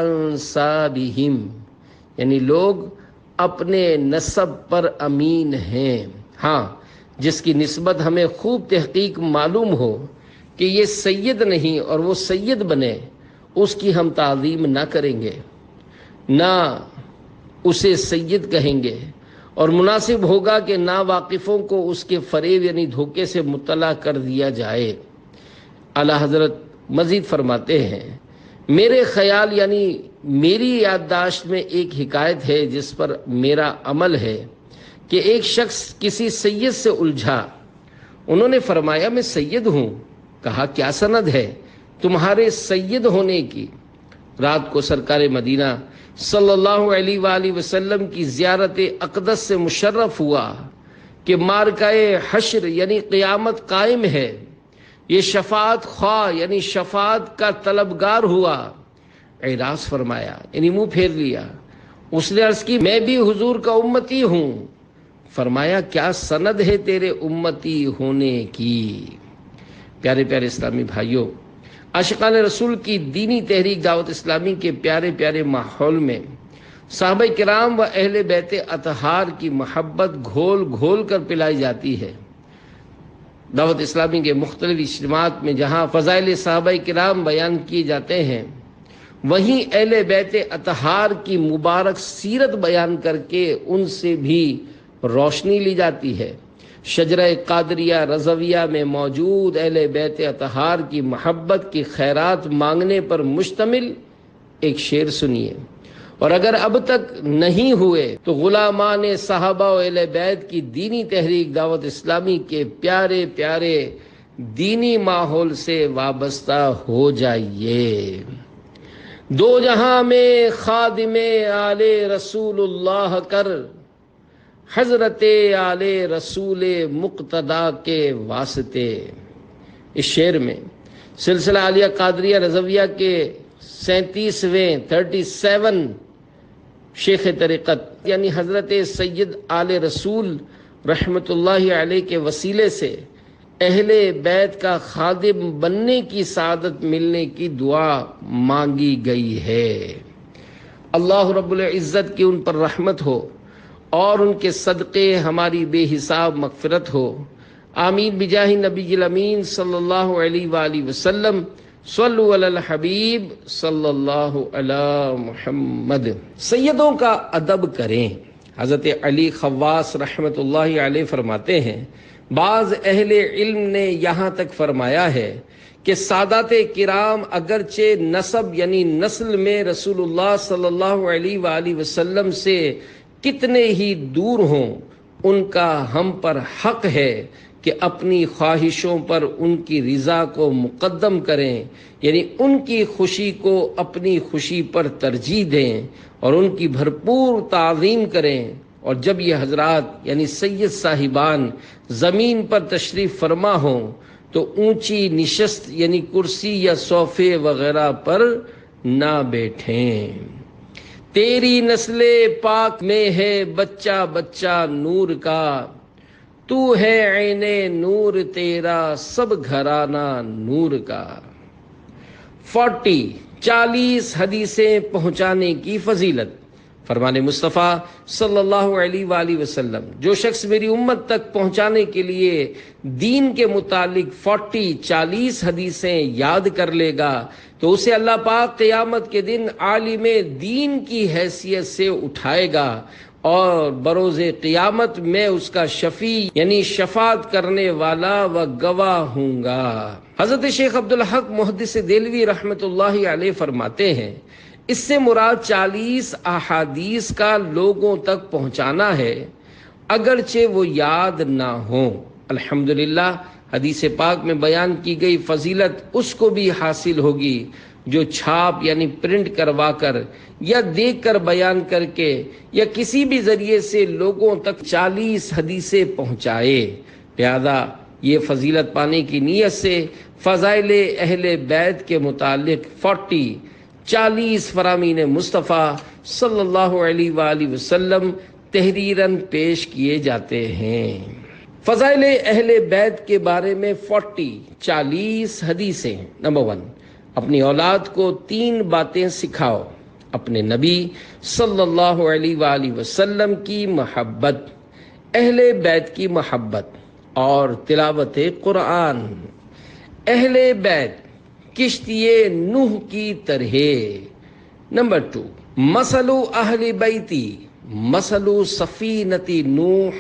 انسابہم یعنی لوگ اپنے نسب پر امین ہیں۔ ہاں، جس کی نسبت ہمیں خوب تحقیق معلوم ہو کہ یہ سید نہیں اور وہ سید بنے، اس کی ہم تعظیم نہ کریں گے، نہ اسے سید کہیں گے، اور مناسب ہوگا کہ ناواقفوں کو اس کے فریب یعنی دھوکے سے مطلع کر دیا جائے۔ اعلیٰ حضرت مزید فرماتے ہیں، میرے خیال یعنی میری یادداشت میں ایک حکایت ہے جس پر میرا عمل ہے کہ ایک شخص کسی سید سے الجھا، انہوں نے فرمایا میں سید ہوں، کہا کیا سند ہے تمہارے سید ہونے کی؟ رات کو سرکار مدینہ صلی اللہ علیہ وآلہ وسلم کی زیارت اقدس سے مشرف ہوا کہ مارکہ حشر یعنی قیامت قائم ہے، یہ شفاعت خواہ یعنی شفاعت کا طلبگار ہوا۔ اعراض فرمایا یعنی منہ پھیر لیا۔ اس نے عرض کی میں بھی حضور کا امتی ہوں، فرمایا کیا سند ہے تیرے امتی ہونے کی۔ پیارے پیارے اسلامی بھائیوں، عاشقان رسول کی دینی تحریک دعوت اسلامی کے پیارے پیارے ماحول میں صحابہ کرام و اہل بیت اطہار کی محبت گھول گھول کر پلائی جاتی ہے۔ دعوت اسلامی کے مختلف اجتماعات میں جہاں فضائل صحابہ کرام بیان کیے جاتے ہیں، وہیں اہل بیت اطہار کی مبارک سیرت بیان کر کے ان سے بھی روشنی لی جاتی ہے۔ شجرہ قادریہ رضویہ میں موجود اہل بیت اطہار کی محبت کی خیرات مانگنے پر مشتمل ایک شعر سنیے، اور اگر اب تک نہیں ہوئے تو غلامان صحابہ و اہل بیت کی دینی تحریک دعوت اسلامی کے پیارے پیارے دینی ماحول سے وابستہ ہو جائیے۔ دو جہاں میں خادم آل رسول اللہ کر، حضرت آل رسول مقتدا کے واسطے۔ اس شعر میں سلسلہ عالیہ قادریہ رضویہ کے 37 شیخ طریقت یعنی حضرت سید آل رسول رحمت اللہ علیہ کے وسیلے سے اہل بیت کا خادم بننے کی سعادت ملنے کی دعا مانگی گئی ہے۔ اللہ رب العزت کی ان پر رحمت ہو اور ان کے صدقے ہماری بے حساب مغفرت ہو۔ آمین بجاہ نبی الامین صلی اللہ علیہ وآلہ وسلم۔ صلو علی الحبیب صلی اللہ علی محمد۔ سیدوں کا ادب کریں۔ حضرت علی خواص رحمت اللہ علیہ فرماتے ہیں، بعض اہل علم نے یہاں تک فرمایا ہے کہ سادات کرام اگرچہ نسب یعنی نسل میں رسول اللہ صلی اللہ علیہ وآلہ وسلم سے کتنے ہی دور ہوں، ان کا ہم پر حق ہے کہ اپنی خواہشوں پر ان کی رضا کو مقدم کریں، یعنی ان کی خوشی کو اپنی خوشی پر ترجیح دیں اور ان کی بھرپور تعظیم کریں۔ اور جب یہ حضرات یعنی سید صاحبان زمین پر تشریف فرما ہوں تو اونچی نشست یعنی کرسی یا صوفے وغیرہ پر نہ بیٹھیں۔ تیری نسل پاک میں ہے بچہ بچہ نور کا، تو ہے عین نور تیرا سب گھرانہ نور کا۔ 40 حدیثیں پہنچانے کی فضیلت۔ فرمان مصطفیٰ صلی اللہ علیہ وآلہ وسلم، جو شخص میری امت تک پہنچانے کے لیے دین کے متعلق 40 حدیثیں یاد کر لے گا تو اسے اللہ پاک قیامت کے دن عالم دین کی حیثیت سے اٹھائے گا اور بروز قیامت میں اس کا شفیع یعنی شفاعت کرنے والا و گواہ ہوں گا۔ حضرت شیخ عبدالحق محدث دہلوی رحمت اللہ علیہ فرماتے ہیں، اس سے مراد 40 احادیث کا لوگوں تک پہنچانا ہے اگرچہ وہ یاد نہ ہوں۔ الحمدللہ حدیث پاک میں بیان کی گئی فضیلت اس کو بھی حاصل ہوگی جو چھاپ یعنی پرنٹ کروا کر یا دیکھ کر بیان کر کے یا کسی بھی ذریعے سے لوگوں تک 40 حدیثیں پہنچائے۔ لہذا یہ فضیلت پانے کی نیت سے فضائل اہل بیت کے متعلق 40 فرامین مصطفیٰ صلی اللہ علیہ وآلہ وسلم تحریراً پیش کیے جاتے ہیں۔ فضائل اہل بیت کے بارے میں 40 حدیثیں۔ نمبر 1، اپنی اولاد کو 3 باتیں سکھاؤ: اپنے نبی صلی اللہ علیہ وآلہ وسلم کی محبت، اہل بیت کی محبت اور تلاوت قرآن۔ اہل بیت کشتی نوح کی طرح۔ نمبر 2، مثل اہل بیتی مثل سفینۃ نوح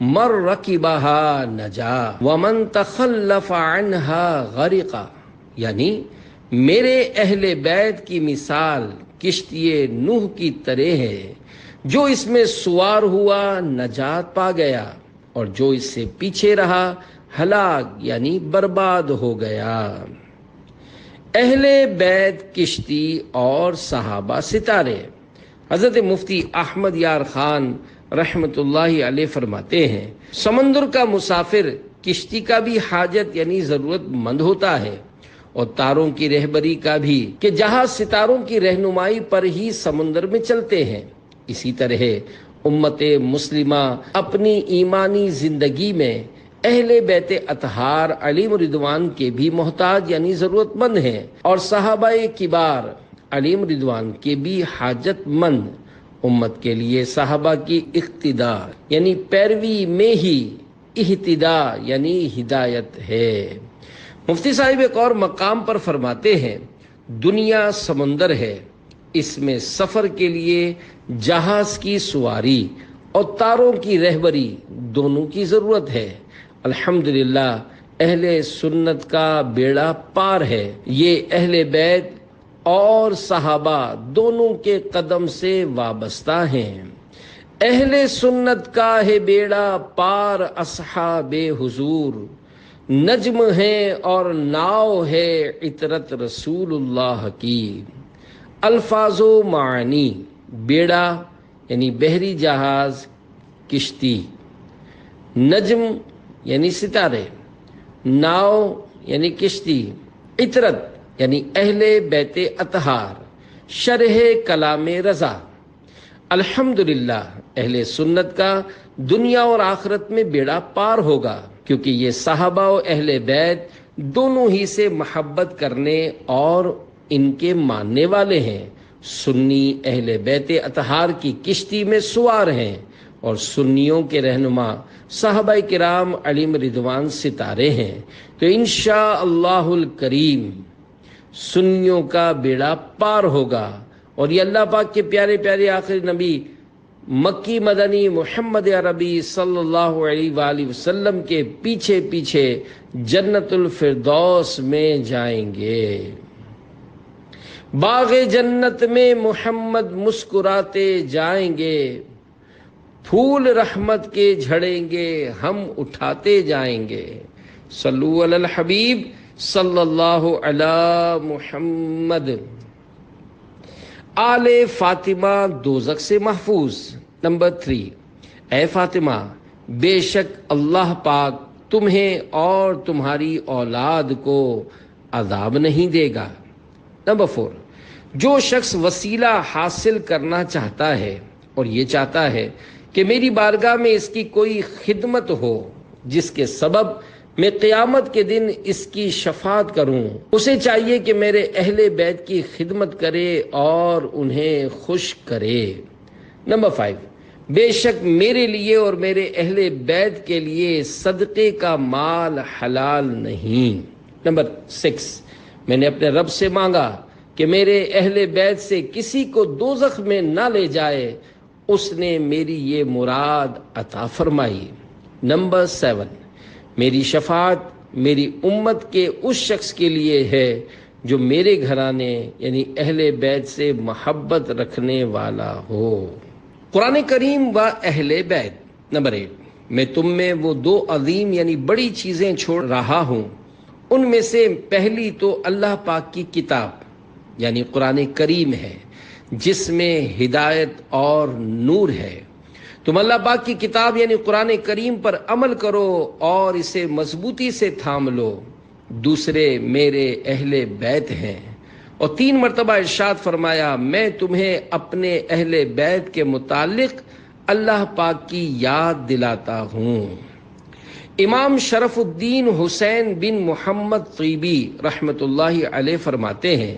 من رکبها نجا ومن تخلف عنها غرق، یعنی میرے اہل بیت کی مثال کشتی نوح کی طرح ہے، جو اس میں سوار ہوا نجات پا گیا اور جو اس سے پیچھے رہا ہلاک یعنی برباد ہو گیا۔ اہل بیت کشتی اور صحابہ ستارے۔ حضرت مفتی احمد یار خان رحمت اللہ علیہ فرماتے ہیں، سمندر کا مسافر کشتی کا بھی حاجت یعنی ضرورت مند ہوتا ہے اور تاروں کی رہبری کا بھی، کہ جہاں ستاروں کی رہنمائی پر ہی سمندر میں چلتے ہیں، اسی طرح امت مسلمہ اپنی ایمانی زندگی میں اہل بیت اطہار علیہم رضوان کے بھی محتاج یعنی ضرورت مند ہیں، اور صحابہ کبار علیہم رضوان کے بھی حاجت مند۔ امت کے لیے صحابہ کی اقتداء یعنی پیروی میں ہی اہتداء یعنی ہدایت ہے۔ مفتی صاحب ایک اور مقام پر فرماتے ہیں، دنیا سمندر ہے، اس میں سفر کے لیے جہاز کی سواری اور تاروں کی رہبری دونوں کی ضرورت ہے۔ الحمدللہ اہل سنت کا بیڑا پار ہے، یہ اہل بیت اور صحابہ دونوں کے قدم سے وابستہ ہیں۔ اہل سنت کا ہے بیڑا پار اصحاب حضور، نجم ہے اور ناؤ ہے عطرت رسول اللہ کی۔ الفاظ و معانی، بیڑا یعنی بحری جہاز، کشتی، نجم یعنی ستارے، ناؤ یعنی کشتی، عطرت یعنی اہل بیت اطہار، شرح کلام رضا۔ الحمدللہ اہل سنت کا دنیا اور آخرت میں بیڑا پار ہوگا، کیونکہ یہ صحابہ و اہل بیت دونوں ہی سے محبت کرنے اور ان کے ماننے والے ہیں۔ سنی اہل بیت اطہار کی کشتی میں سوار ہیں، اور سنیوں کے رہنما صحابہ کرام علیہم رضوان ستارے ہیں۔ تو انشاءاللہ الکریم سنیوں کا بیڑا پار ہوگا، اور یہ اللہ پاک کے پیارے پیارے آخری نبی مکی مدنی محمد عربی صلی اللہ علیہ وآلہ وسلم کے پیچھے پیچھے جنت الفردوس میں جائیں گے۔ باغ جنت میں محمد مسکراتے جائیں گے، پھول رحمت کے جھڑیں گے ہم اٹھاتے جائیں گے۔ صلو علی الحبیب صلی اللہ علی محمد۔ آل فاطمہ دوزخ سے محفوظ۔ نمبر 3، اے فاطمہ، بے شک اللہ پاک تمہیں اور تمہاری اولاد کو عذاب نہیں دے گا۔ نمبر 4، جو شخص وسیلہ حاصل کرنا چاہتا ہے اور یہ چاہتا ہے کہ میری بارگاہ میں اس کی کوئی خدمت ہو جس کے سبب میں قیامت کے دن اس کی شفاعت کروں، اسے چاہیے کہ میرے اہل بیت کی خدمت کرے اور انہیں خوش کرے۔ نمبر 5، بے شک میرے لیے اور میرے اہل بیت کے لیے صدقے کا مال حلال نہیں۔ نمبر 6، میں نے اپنے رب سے مانگا کہ میرے اہل بیت سے کسی کو دوزخ میں نہ لے جائے، اس نے میری یہ مراد عطا فرمائی۔ نمبر 7، میری شفاعت میری امت کے اس شخص کے لیے ہے جو میرے گھرانے یعنی اہل بیت سے محبت رکھنے والا ہو۔ قرآن کریم و اہل بیت۔ نمبر 8، میں تم میں وہ 2 عظیم یعنی بڑی چیزیں چھوڑ رہا ہوں، ان میں سے پہلی تو اللہ پاک کی کتاب یعنی قرآن کریم ہے، جس میں ہدایت اور نور ہے۔ تم اللہ پاک کی کتاب یعنی قرآن کریم پر عمل کرو اور اسے مضبوطی سے تھام لو۔ دوسرے میرے اہل بیت ہیں، اور 3 مرتبہ ارشاد فرمایا میں تمہیں اپنے اہل بیت کے متعلق اللہ پاک کی یاد دلاتا ہوں۔ امام شرف الدین حسین بن محمد طیبی رحمۃ اللہ علیہ فرماتے ہیں،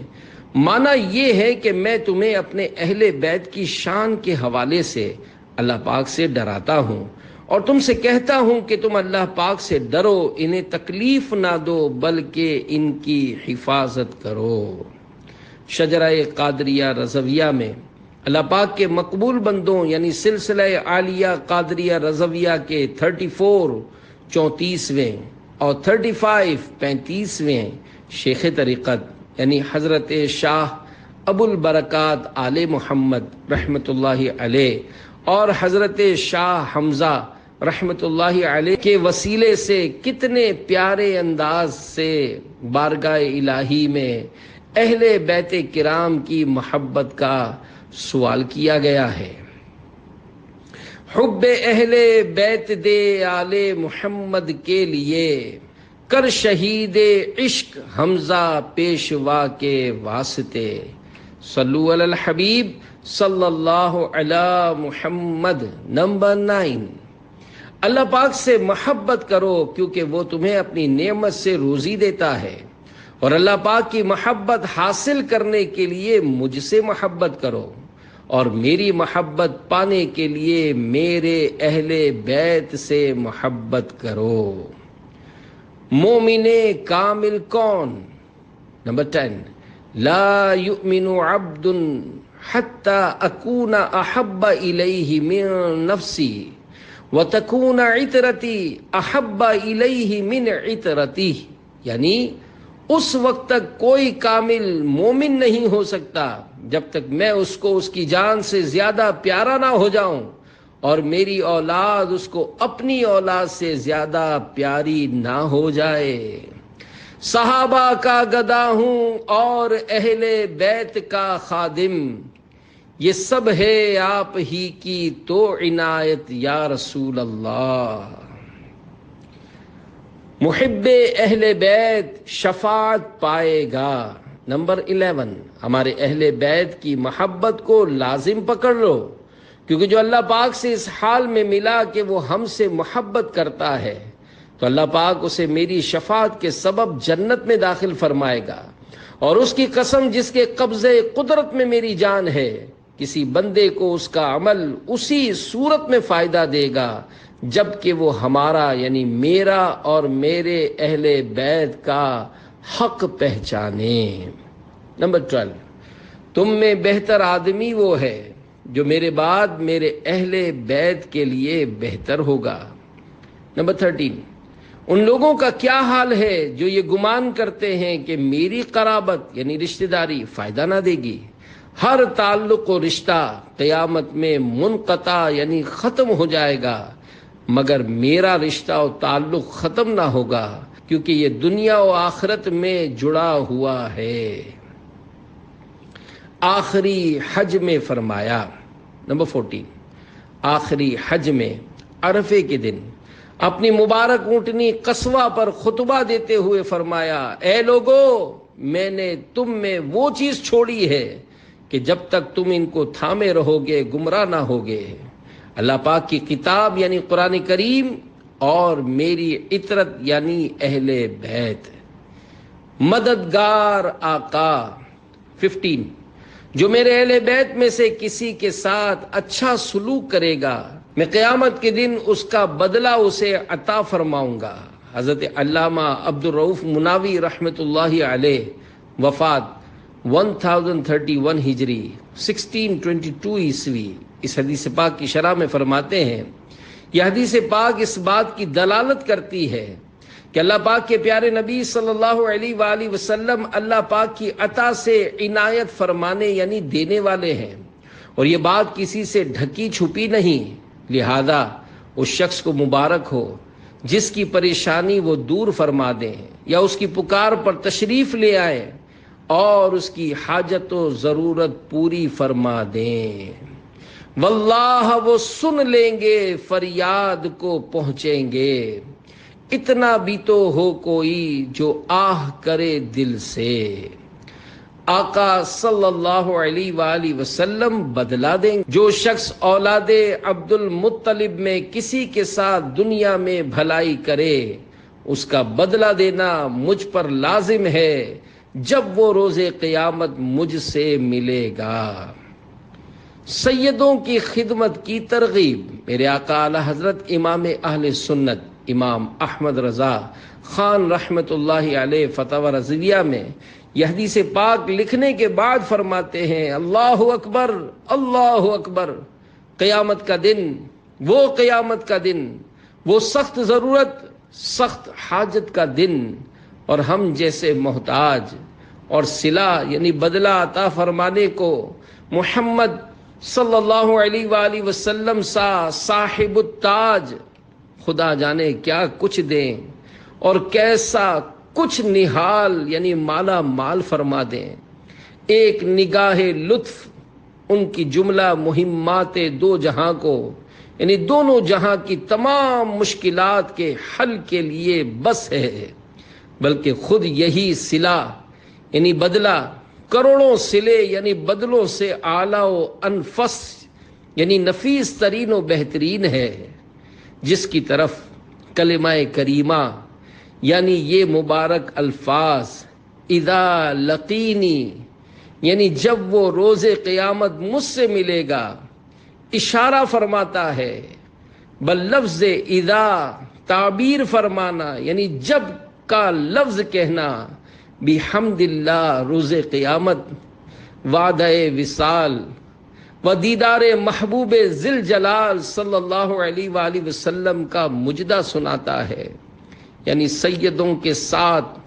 معنی یہ ہے کہ میں تمہیں اپنے اہل بیت کی شان کے حوالے سے اللہ پاک سے ڈراتا ہوں، اور تم سے کہتا ہوں کہ تم اللہ پاک سے ڈرو، انہیں تکلیف نہ دو بلکہ ان کی حفاظت کرو۔ شجرہ قادریہ رضویہ میں اللہ پاک کے مقبول بندوں یعنی سلسلہ عالیہ قادریہ رضویہ کے 34 34ویں اور 35 35ویں شیخ طریقت یعنی حضرت شاہ ابو البرکات آل محمد رحمۃ اللہ علیہ اور حضرت شاہ حمزہ رحمۃ اللہ علیہ کے وسیلے سے کتنے پیارے انداز سے بارگاہ الہی میں اہل بیت کرام کی محبت کا سوال کیا گیا ہے۔ حب اہل بیت دے آل محمد کے لیے، کر شہید عشق حمزہ پیشوا کے واسطے، صلو علی الحبیب صلی اللہ علی محمد۔ نمبر 9، اللہ پاک سے محبت کرو کیونکہ وہ تمہیں اپنی نعمت سے روزی دیتا ہے، اور اللہ پاک کی محبت حاصل کرنے کے لیے مجھ سے محبت کرو، اور میری محبت پانے کے لیے میرے اہل بیت سے محبت کرو۔ مومن کامل کون؟ نمبر 10، لا یؤمن عبد حتی اکون احب الیہ من نفسی وتکون عطرتی احب الیہ من عطرتی، یعنی اس وقت تک کوئی کامل مومن نہیں ہو سکتا جب تک میں اس کو اس کی جان سے زیادہ پیارا نہ ہو جاؤں اور میری اولاد اس کو اپنی اولاد سے زیادہ پیاری نہ ہو جائے۔ صحابہ کا گدا ہوں اور اہل بیت کا خادم، یہ سب ہے آپ ہی کی تو عنایت یا رسول اللہ۔ محب اہل بیت شفاعت پائے گا۔ نمبر 11، ہمارے اہل بیت کی محبت کو لازم پکڑ لو، کیونکہ جو اللہ پاک سے اس حال میں ملا کہ وہ ہم سے محبت کرتا ہے تو اللہ پاک اسے میری شفاعت کے سبب جنت میں داخل فرمائے گا، اور اس کی قسم جس کے قبضے قدرت میں میری جان ہے، کسی بندے کو اس کا عمل اسی صورت میں فائدہ دے گا جب کہ وہ ہمارا یعنی میرا اور میرے اہل بیت کا حق پہچانے۔ نمبر 12، تم میں بہتر آدمی وہ ہے جو میرے بعد میرے اہل بیت کے لیے بہتر ہوگا۔ نمبر 13، ان لوگوں کا کیا حال ہے جو یہ گمان کرتے ہیں کہ میری قرابت یعنی رشتہ داری فائدہ نہ دے گی۔ ہر تعلق و رشتہ قیامت میں منقطع یعنی ختم ہو جائے گا، مگر میرا رشتہ و تعلق ختم نہ ہوگا، کیونکہ یہ دنیا و آخرت میں جڑا ہوا ہے۔ آخری حج میں فرمایا۔ نمبر 14، آخری حج میں عرفے کے دن اپنی مبارک اونٹنی قصوہ پر خطبہ دیتے ہوئے فرمایا، اے لوگو، میں نے تم میں وہ چیز چھوڑی ہے کہ جب تک تم ان کو تھامے رہو گے گمراہ نہ ہوگے۔ اللہ پاک کی کتاب یعنی قرآن کریم اور میری عطرت یعنی اہل بیت۔ مددگار آقا۔ 15، جو میرے اہل بیت میں سے کسی کے ساتھ اچھا سلوک کرے گا میں قیامت کے دن اس کا بدلہ اسے عطا فرماؤں گا۔ حضرت علامہ عبدالرؤف مناوی رحمۃ اللہ علیہ، وفات 1031 ہجری 1622 عیسوی، اس حدیث پاک کی شرح میں فرماتے ہیں، یہ حدیث پاک اس بات کی دلالت کرتی ہے کہ اللہ پاک کے پیارے نبی صلی اللہ علیہ وآلہ وسلم اللہ پاک کی عطا سے عنایت فرمانے یعنی دینے والے ہیں، اور یہ بات کسی سے ڈھکی چھپی نہیں، لہذا اس شخص کو مبارک ہو جس کی پریشانی وہ دور فرما دیں یا اس کی پکار پر تشریف لے آئیں اور اس کی حاجت و ضرورت پوری فرما دیں۔ واللہ وہ سن لیں گے، فریاد کو پہنچیں گے، اتنا بھی تو ہو کوئی جو آہ کرے دل سے۔ آقا صلی اللہ علیہ وآلہ وسلم بدلا دیں گے۔ جو شخص اولاد عبد المطلب میں کسی کے ساتھ دنیا میں بھلائی کرے اس کا بدلہ دینا مجھ پر لازم ہے جب وہ روز قیامت مجھ سے ملے گا۔ سیدوں کی خدمت کی ترغیب۔ میرے آقا اعلی حضرت امام اہل سنت امام احمد رضا خان رحمت اللہ علیہ فتاوی رضویہ میں یہ حدیث پاک لکھنے کے بعد فرماتے ہیں، اللہ اکبر اللہ اکبر، قیامت کا دن، وہ قیامت کا دن، وہ سخت ضرورت سخت حاجت کا دن، اور ہم جیسے محتاج اور صلہ یعنی بدلہ عطا فرمانے کو محمد صلی اللہ علیہ وآلہ وسلم سا صاحب التاج خدا جانے کیا کچھ دیں اور کیسا کچھ نہال یعنی مالا مال فرما دیں۔ ایک نگاہ لطف ان کی جملہ مہمات دو جہاں کو یعنی دونوں جہاں کی تمام مشکلات کے حل کے لیے بس ہے، بلکہ خود یہی صلہ یعنی بدلہ کروڑوں صلے یعنی بدلوں سے اعلیٰ و انفس یعنی نفیس ترین و بہترین ہے، جس کی طرف کلمہ کریمہ یعنی یہ مبارک الفاظ اذا لقینی یعنی جب وہ روز قیامت مجھ سے ملے گا اشارہ فرماتا ہے، بل لفظ اذا تعبیر فرمانا یعنی جب کا لفظ کہنا، بحمد اللہ روز قیامت وعدہ وصال و دیدار محبوب ذل جلال صلی اللہ علیہ وآلہ وسلم کا مجدہ سناتا ہے، یعنی سیدوں کے ساتھ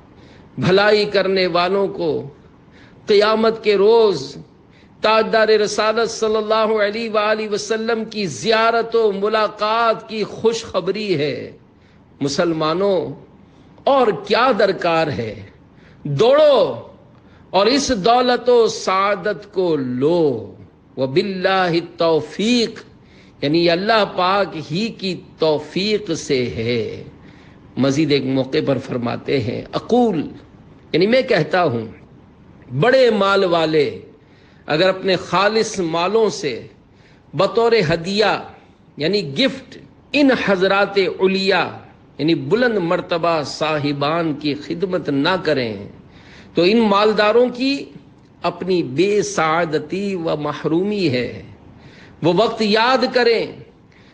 بھلائی کرنے والوں کو قیامت کے روز تاجدار رسالت صلی اللہ علیہ وآلہ وسلم کی زیارت و ملاقات کی خوشخبری ہے۔ مسلمانوں اور کیا درکار ہے، دوڑو اور اس دولت و سعادت کو لو، وباللہ التوفیق یعنی اللہ پاک ہی کی توفیق سے ہے۔ مزید ایک موقع پر فرماتے ہیں، اقول یعنی میں کہتا ہوں، بڑے مال والے اگر اپنے خالص مالوں سے بطور ہدیہ یعنی گفٹ ان حضرات علیاء یعنی بلند مرتبہ صاحبان کی خدمت نہ کریں تو ان مالداروں کی اپنی بے سعادتی و محرومی ہے۔ وہ وقت یاد کریں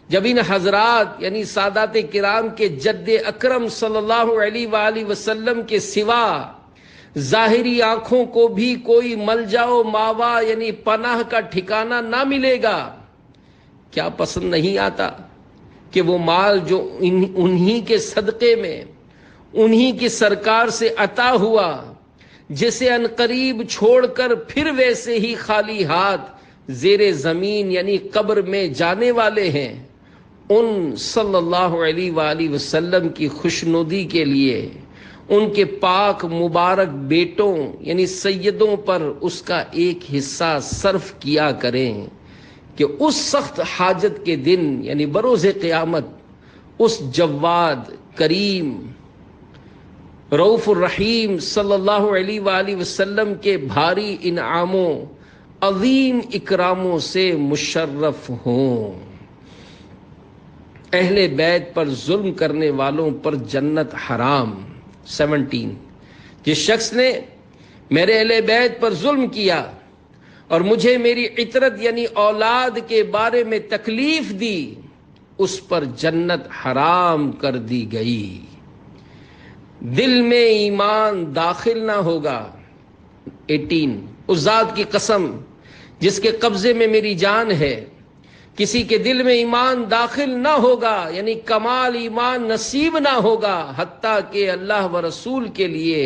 جب ان حضرات یعنی سادات کرام کے جد اکرم صلی اللہ علیہ وآلہ وسلم کے سوا ظاہری آنکھوں کو بھی کوئی ملجا و ماوا یعنی پناہ کا ٹھکانہ نہ ملے گا۔ کیا پسند نہیں آتا کہ وہ مال جو انہی کے صدقے میں انہی کی سرکار سے عطا ہوا، جسے عنقریب چھوڑ کر پھر ویسے ہی خالی ہاتھ زیر زمین یعنی قبر میں جانے والے ہیں، ان صلی اللہ علیہ وآلہ وسلم کی خوشنودی کے لیے ان کے پاک مبارک بیٹوں یعنی سیدوں پر اس کا ایک حصہ صرف کیا کریں کہ اس سخت حاجت کے دن یعنی بروز قیامت اس جواد کریم رؤوف الرحیم صلی اللہ علیہ وآلہ وسلم کے بھاری انعاموں عظیم اکراموں سے مشرف ہوں۔ اہل بیت پر ظلم کرنے والوں پر جنت حرام۔ 17 جس شخص نے میرے اہل بیت پر ظلم کیا اور مجھے میری عطرت یعنی اولاد کے بارے میں تکلیف دی، اس پر جنت حرام کر دی گئی۔ دل میں ایمان داخل نہ ہوگا۔ 18 اس ذات کی قسم جس کے قبضے میں میری جان ہے، کسی کے دل میں ایمان داخل نہ ہوگا یعنی کمال ایمان نصیب نہ ہوگا حتیٰ کہ اللہ و رسول کے لیے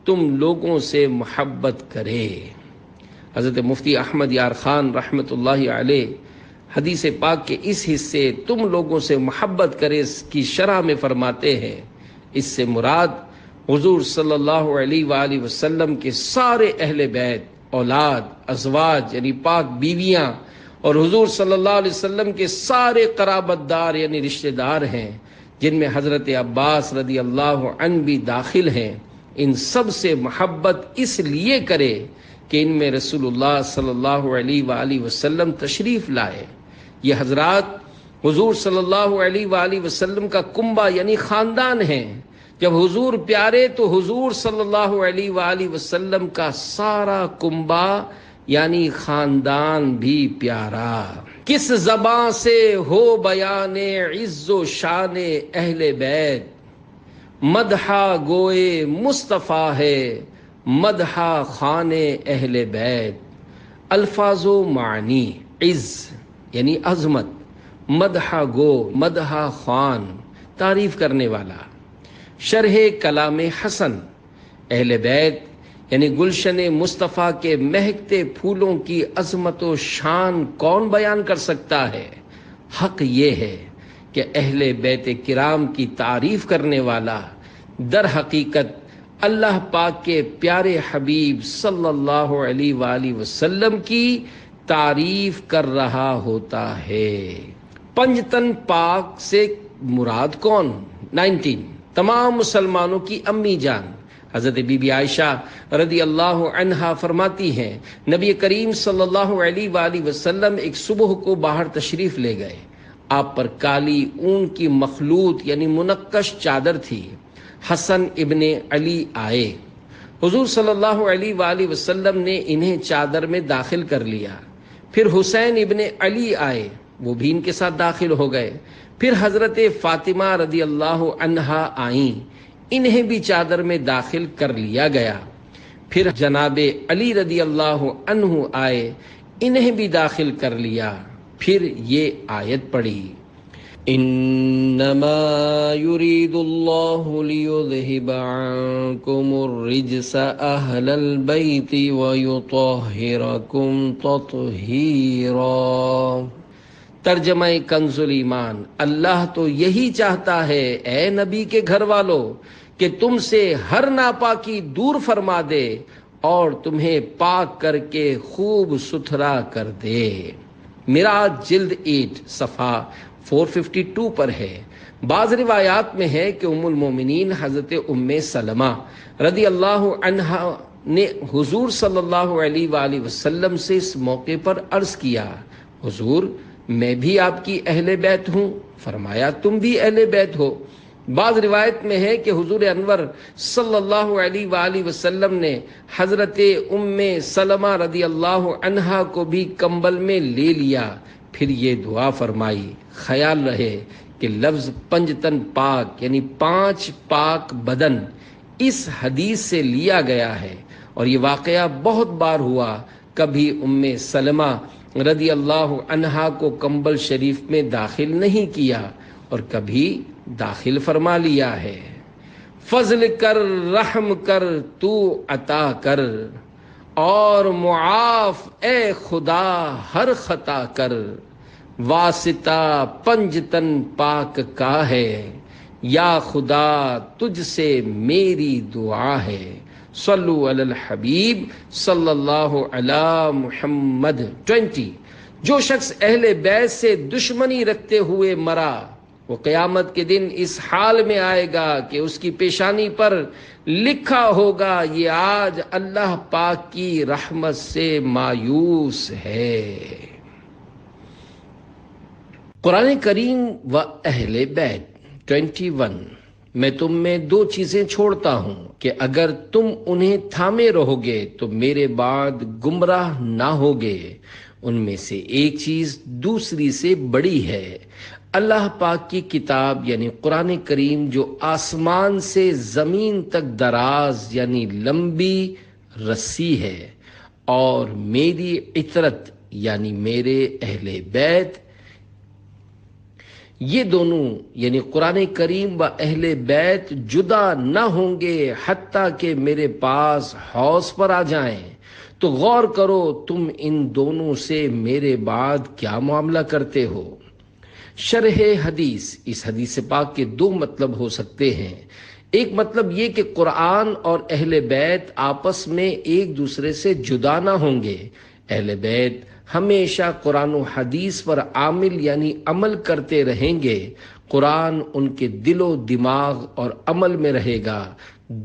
تم لوگوں سے محبت کرے۔ حضرت مفتی احمد یار خان رحمۃ اللہ علیہ حدیث پاک کے اس حصے تم لوگوں سے محبت کرے اس کی شرح میں فرماتے ہیں، اس سے مراد حضور صلی اللہ علیہ وآلہ وسلم کے سارے اہل بیت، اولاد، ازواج یعنی پاک بیویاں اور حضور صلی اللہ علیہ وسلم کے سارے قرابت دار یعنی رشتہ دار ہیں، جن میں حضرت عباس رضی اللہ عنہ بھی داخل ہیں۔ ان سب سے محبت اس لیے کرے کہ ان میں رسول اللہ صلی اللہ علیہ وآلہ وسلم تشریف لائے۔ یہ حضرات حضور صلی اللہ علیہ وآلہ وسلم کا کنبہ یعنی خاندان ہیں۔ جب حضور پیارے تو حضور صلی اللہ علیہ وآلہ وسلم کا سارا کنبہ یعنی خاندان بھی پیارا۔ کس زبان سے ہو بیان عز و شان اہل بیت، مدحہ گوئے مصطفیٰ ہے مدحہ خان اہل بیت۔ الفاظ و معنی، عز یعنی عظمت، مدحہ گو مدحہ خوان تعریف کرنے والا۔ شرح کلام حسن، اہل بیت یعنی گلشن مصطفیٰ کے مہکتے پھولوں کی عظمت و شان کون بیان کر سکتا ہے؟ حق یہ ہے کہ اہل بیت کرام کی تعریف کرنے والا در حقیقت اللہ پاک کے پیارے حبیب صلی اللہ علیہ وآلہ وسلم کی تعریف کر رہا ہوتا ہے۔ پنجتن پاک سے مراد کون؟ 19 تمام مسلمانوں کی امی جان حضرت بی بی عائشہ رضی اللہ عنہا فرماتی ہیں نبی کریم صلی اللہ علیہ وآلہ وسلم ایک صبح کو باہر تشریف لے گئے. آپ پر کالی اون کی مخلوط یعنی منقش چادر تھی. حسن ابن علی آئے. حضور صلی اللہ علیہ وآلہ وسلم نے انہیں چادر میں داخل کر لیا. پھر حسین ابن علی آئے، وہ بھی ان کے ساتھ داخل ہو گئے. پھر حضرت فاطمہ رضی اللہ عنہا آئیں، انہیں بھی چادر میں داخل کر لیا گیا. پھر جناب علی رضی اللہ عنہ آئے، انہیں بھی داخل کر لیا. پھر یہ آیت پڑھی انما يريد الله ليذهب عنكم الرجس اهل البيت ويطهركم تطهيرا. ترجمہ کنز الایمان، اللہ تو یہی چاہتا ہے اے نبی کے گھر والوں کہ تم سے ہر ناپاکی دور فرما دے اور تمہیں پاک کر کے خوب ستھرا کر دے. میراج جلد 8 صفحہ 452 پر ہے. بعض روایات میں ہے کہ ام المومنین حضرت ام سلمہ رضی اللہ عنہا نے حضور صلی اللہ علیہ وآلہ وسلم سے اس موقع پر عرض کیا حضور میں بھی آپ کی اہل بیت ہوں. فرمایا تم بھی اہل بیت ہو. بعض روایت میں ہے کہ حضور انور صلی اللہ علیہ وآلہ وسلم نے حضرت ام سلمہ رضی اللہ عنہا کو بھی کمبل میں لے لیا. پھر یہ دعا فرمائی. خیال رہے کہ لفظ پنجتن پاک یعنی 5 پاک بدن اس حدیث سے لیا گیا ہے، اور یہ واقعہ بہت بار ہوا. کبھی ام سلمہ رضی اللہ عنہا کو کمبل شریف میں داخل نہیں کیا اور کبھی داخل فرما لیا ہے. فضل کر رحم کر تو عطا کر اور معاف اے خدا ہر خطا کر. واسطہ پنجتن پاک کا ہے یا خدا تجھ سے میری دعا ہے. صلو علی الحبیب صلی اللہ علی محمد. 20 جو شخص اہل بیت سے دشمنی رکھتے ہوئے مرا وہ قیامت کے دن اس حال میں آئے گا کہ اس کی پیشانی پر لکھا ہوگا یہ آج اللہ پاک کی رحمت سے مایوس ہے. قرآن کریم و اہل بیت 21 میں تم میں 2 چیزیں چھوڑتا ہوں کہ اگر تم انہیں تھامے رہو گے تو میرے بعد گمراہ نہ ہوگے. ان میں سے ایک چیز دوسری سے بڑی ہے. اللہ پاک کی کتاب یعنی قرآن کریم جو آسمان سے زمین تک دراز یعنی لمبی رسی ہے، اور میری عطرت یعنی میرے اہل بیت، یہ دونوں یعنی قرآن کریم و اہل بیت جدا نہ ہوں گے حتیٰ کہ میرے پاس حوض پر آ جائیں. تو غور کرو تم ان دونوں سے میرے بعد کیا معاملہ کرتے ہو. شرح حدیث، اس حدیث پاک کے 2 مطلب ہو سکتے ہیں. ایک مطلب یہ کہ قرآن اور اہل بیت آپس میں ایک دوسرے سے جدا نہ ہوں گے. اہل بیت ہمیشہ قرآن و حدیث پر عامل یعنی عمل کرتے رہیں گے. قرآن ان کے دل و دماغ اور عمل میں رہے گا.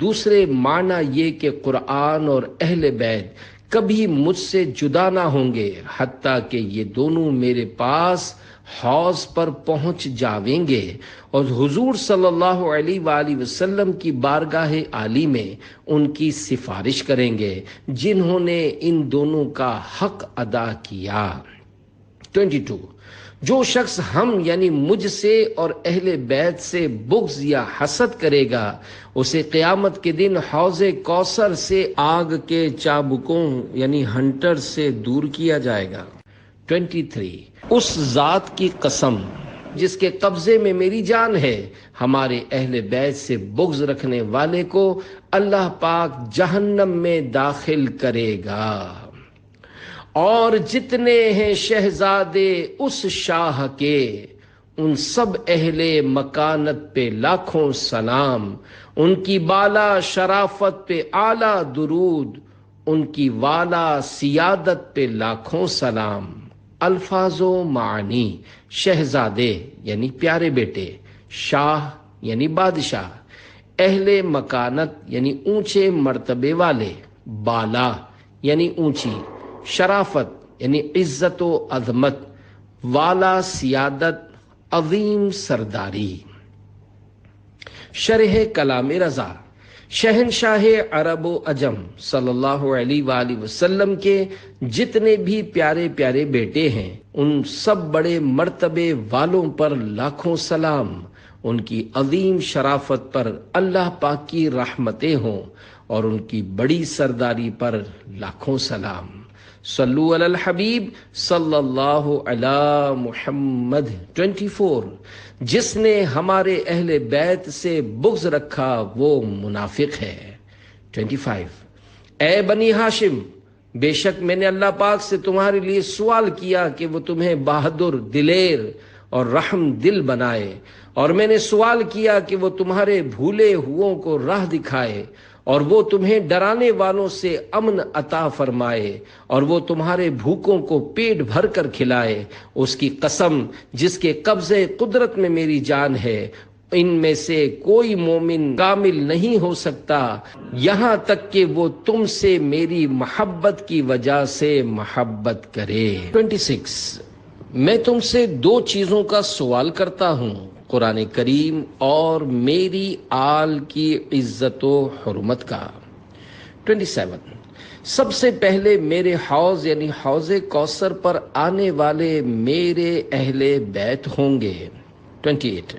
دوسرے معنی یہ کہ قرآن اور اہل بیت کبھی مجھ سے جدا نہ ہوں گے حتیٰ کہ یہ دونوں میرے پاس حوض پر پہنچ جاویں گے اور حضور صلی اللہ علیہ وآلہ وسلم کی بارگاہ عالی میں ان کی سفارش کریں گے جنہوں نے ان دونوں کا حق ادا کیا. 22 جو شخص ہم یعنی مجھ سے اور اہل بیت سے بغض یا حسد کرے گا اسے قیامت کے دن حوض کوثر سے آگ کے چابکوں یعنی ہنٹر سے دور کیا جائے گا. 23 اس ذات کی قسم جس کے قبضے میں میری جان ہے، ہمارے اہل بیت سے بغض رکھنے والے کو اللہ پاک جہنم میں داخل کرے گا. اور جتنے ہیں شہزادے اس شاہ کے ان سب اہل مکانت پہ لاکھوں سلام، ان کی بالا شرافت پہ اعلیٰ درود، ان کی والا سیادت پہ لاکھوں سلام. الفاظ و معنی: شہزادے یعنی پیارے بیٹے، شاہ یعنی بادشاہ، اہل مکانت یعنی اونچے مرتبے والے، بالا یعنی اونچی، شرافت یعنی عزت و عظمت، والا سیادت، عظیم سرداری۔ شرح کلام رضا، شہنشاہ عرب و عجم صلی اللہ علیہ وآلہ وسلم کے جتنے بھی پیارے پیارے بیٹے ہیں ان سب بڑے مرتبے والوں پر لاکھوں سلام، ان کی عظیم شرافت پر اللہ پاک کی رحمتیں ہوں اور ان کی بڑی سرداری پر لاکھوں سلام۔ صلو علی الحبیب صلی اللہ علی محمد۔ 24، جس نے ہمارے اہل بیت سے بغض رکھا وہ منافق ہے۔ 25، اے بنی ہاشم، بے شک میں نے اللہ پاک سے تمہارے لیے سوال کیا کہ وہ تمہیں بہادر، دلیر اور رحم دل بنائے، اور میں نے سوال کیا کہ وہ تمہارے بھولے ہوئوں کو راہ دکھائے، اور وہ تمہیں ڈرانے والوں سے امن عطا فرمائے، اور وہ تمہارے بھوکوں کو پیٹ بھر کر کھلائے۔ اس کی قسم جس کے قبضے قدرت میں میری جان ہے، ان میں سے کوئی مومن کامل نہیں ہو سکتا یہاں تک کہ وہ تم سے میری محبت کی وجہ سے محبت کرے۔ 26، میں تم سے دو چیزوں کا سوال کرتا ہوں، قرآن کریم اور میری آل کی عزت و حرمت کا۔ 27، سب سے پہلے میرے حوض یعنی حوض کوثر پر آنے والے میرے اہل بیت ہوں گے۔ 28،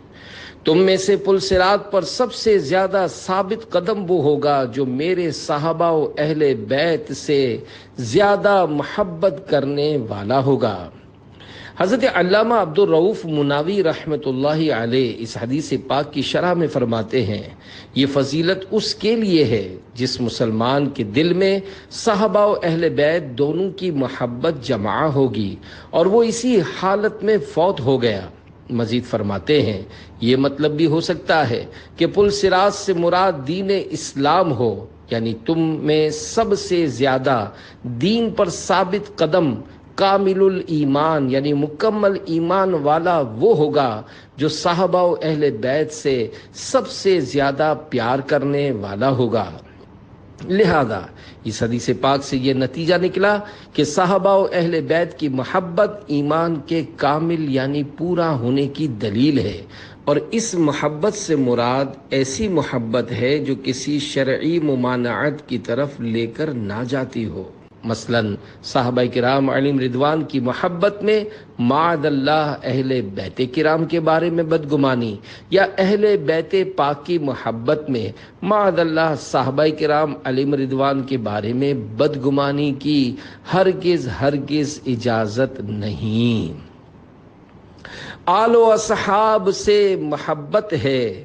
تم میں سے پل صراط پر سب سے زیادہ ثابت قدم وہ ہوگا جو میرے صحابہ و اہل بیت سے زیادہ محبت کرنے والا ہوگا۔ حضرت علامہ عبد الرؤف مناوی رحمۃ اللہ علیہ اس حدیث پاک کی شرح میں فرماتے ہیں، یہ فضیلت اس کے لیے ہے جس مسلمان کے دل میں صحابہ و اہل بیت دونوں کی محبت جمع ہوگی اور وہ اسی حالت میں فوت ہو گیا۔ مزید فرماتے ہیں، یہ مطلب بھی ہو سکتا ہے کہ پل صراط سے مراد دین اسلام ہو، یعنی تم میں سب سے زیادہ دین پر ثابت قدم، کامل الایمان یعنی مکمل ایمان والا وہ ہوگا جو صحابہ و اہل بیت سے سب سے زیادہ پیار کرنے والا ہوگا۔ لہذا اس حدیث پاک سے یہ نتیجہ نکلا کہ صحابہ و اہل بیت کی محبت ایمان کے کامل یعنی پورا ہونے کی دلیل ہے، اور اس محبت سے مراد ایسی محبت ہے جو کسی شرعی ممانعت کی طرف لے کر نہ جاتی ہو۔ مثلا صحابہ کرام علیہم رضوان کی محبت میں معاذ اللہ اہل بیت کرام کے بارے میں بدگمانی، یا اہل بیت پاک کی محبت میں معاذ اللہ صحابہ کرام علیہم رضوان کے بارے میں بدگمانی کی ہرگز اجازت نہیں۔ آل و اصحاب سے محبت ہے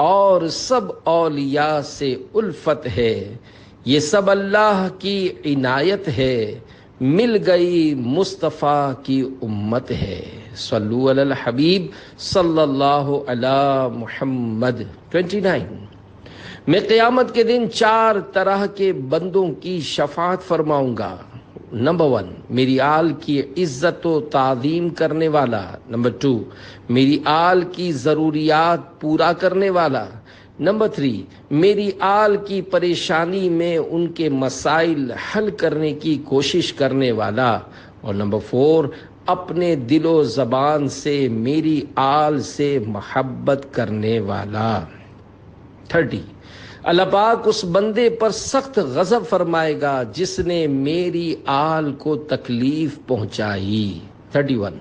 اور سب اولیاء سے الفت ہے، یہ سب اللہ کی عنایت ہے، مل گئی مصطفیٰ کی امت ہے۔ صلو علی الحبیب صلی اللہ علی محمد۔ 29، میں قیامت کے دن 4 طرح کے بندوں کی شفاعت فرماؤں گا۔ نمبر 1، میری آل کی عزت و تعظیم کرنے والا۔ نمبر 2، میری آل کی ضروریات پورا کرنے والا۔ نمبر 3، میری آل کی پریشانی میں ان کے مسائل حل کرنے کی کوشش کرنے والا۔ اور نمبر 4، اپنے دل و زبان سے میری آل سے محبت کرنے والا۔ 30، اللہ پاک اس بندے پر سخت غضب فرمائے گا جس نے میری آل کو تکلیف پہنچائی۔ 31،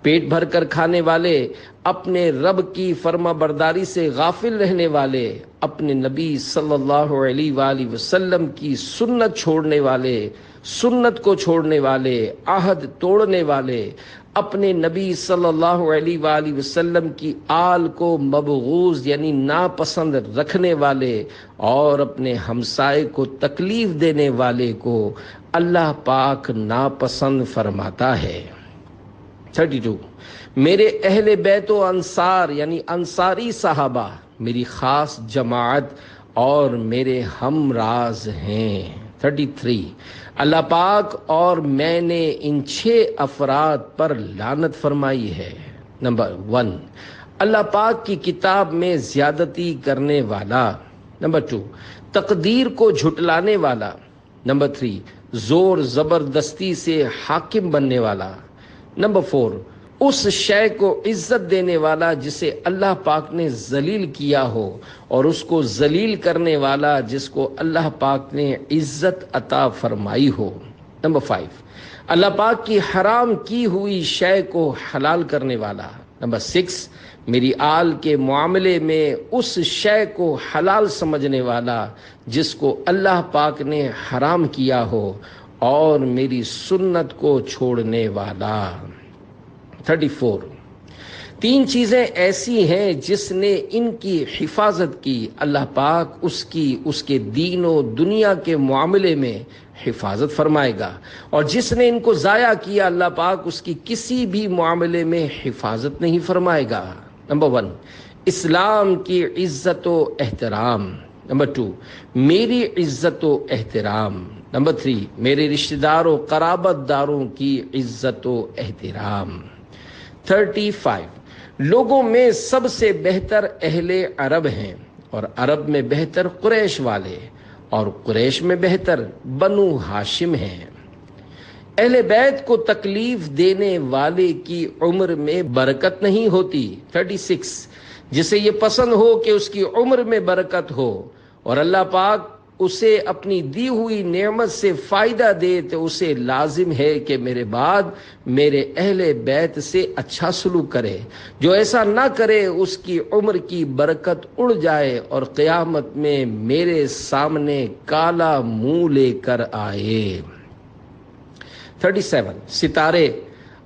پیٹ بھر کر کھانے والے، اپنے رب کی فرما برداری سے غافل رہنے والے، اپنے نبی صلی اللہ علیہ وآلہ وسلم کی سنت چھوڑنے والے، سنت کو چھوڑنے والے، عہد توڑنے والے، اپنے نبی صلی اللہ علیہ وآلہ وسلم کی آل کو مبغوض یعنی ناپسند رکھنے والے، اور اپنے ہمسائے کو تکلیف دینے والے کو اللہ پاک ناپسند فرماتا ہے۔ 32، میرے اہل بیت و انصار یعنی انصاری صحابہ میری خاص جماعت اور میرے ہم راز ہیں۔ 33، اللہ پاک اور میں نے ان 6 افراد پر لعنت فرمائی ہے۔ نمبر 1، اللہ پاک کی کتاب میں زیادتی کرنے والا۔ نمبر 2، تقدیر کو جھٹلانے والا۔ نمبر 3، زور زبردستی سے حاکم بننے والا۔ نمبر 4، اس شے کو عزت دینے والا جسے اللہ پاک نے ذلیل کیا ہو، اور اس کو ذلیل کرنے والا جس کو اللہ پاک نے عزت عطا فرمائی ہو۔ نمبر 5، اللہ پاک کی حرام کی ہوئی شے کو حلال کرنے والا۔ نمبر 6، میری آل کے معاملے میں اس شے کو حلال سمجھنے والا جس کو اللہ پاک نے حرام کیا ہو، اور میری سنت کو چھوڑنے والا۔ 34، 3 چیزیں ایسی ہیں جس نے ان کی حفاظت کی، اللہ پاک اس کے دین و دنیا کے معاملے میں حفاظت فرمائے گا، اور جس نے ان کو ضائع کیا اللہ پاک اس کی کسی بھی معاملے میں حفاظت نہیں فرمائے گا۔ نمبر 1، اسلام کی عزت و احترام۔ نمبر 2، میری عزت و احترام۔ نمبر 3، میرے رشتہ داروں قرابت داروں کی عزت و احترام۔ 35، لوگوں میں سب سے بہتر اہل عرب ہیں، اور عرب میں بہتر قریش والے، اور قریش میں بہتر بنو ہاشم ہیں۔ اہل بیت کو تکلیف دینے والے کی عمر میں برکت نہیں ہوتی۔ 36، جسے یہ پسند ہو کہ اس کی عمر میں برکت ہو، اور اللہ پاک اسے اپنی دی ہوئی نعمت سے فائدہ دے، تو اسے لازم ہے کہ میرے بعد میرے اہل بیت سے اچھا سلوک کرے۔ جو ایسا نہ کرے اس کی عمر کی برکت اڑ جائے، اور قیامت میں میرے سامنے کالا منہ لے کر آئے۔ 37، ستارے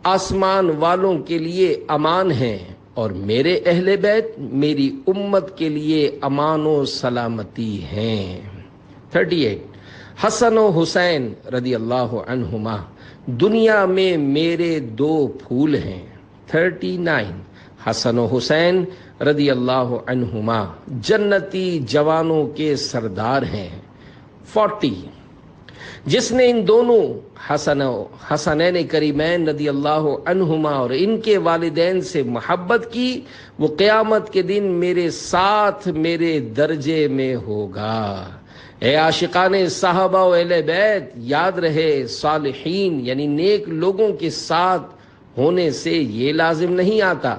آسمان والوں کے لیے امان ہیں، اور میرے اہل بیت میری امت کے لیے امان و سلامتی ہیں۔ 38، حسن و حسین رضی اللہ عنہما دنیا میں میرے 2 پھول ہیں۔ 39، حسن و حسین رضی اللہ عنہما جنتی جوانوں کے سردار ہیں۔ 40، جس نے ان دونوں حسنین کریمین رضی اللہ عنہما اور ان کے والدین سے محبت کی، وہ قیامت کے دن میرے ساتھ میرے درجے میں ہوگا۔ اے عاشقان صحابہ و اہل بیت، یاد رہے صالحین یعنی نیک لوگوں کے ساتھ ہونے سے یہ لازم نہیں آتا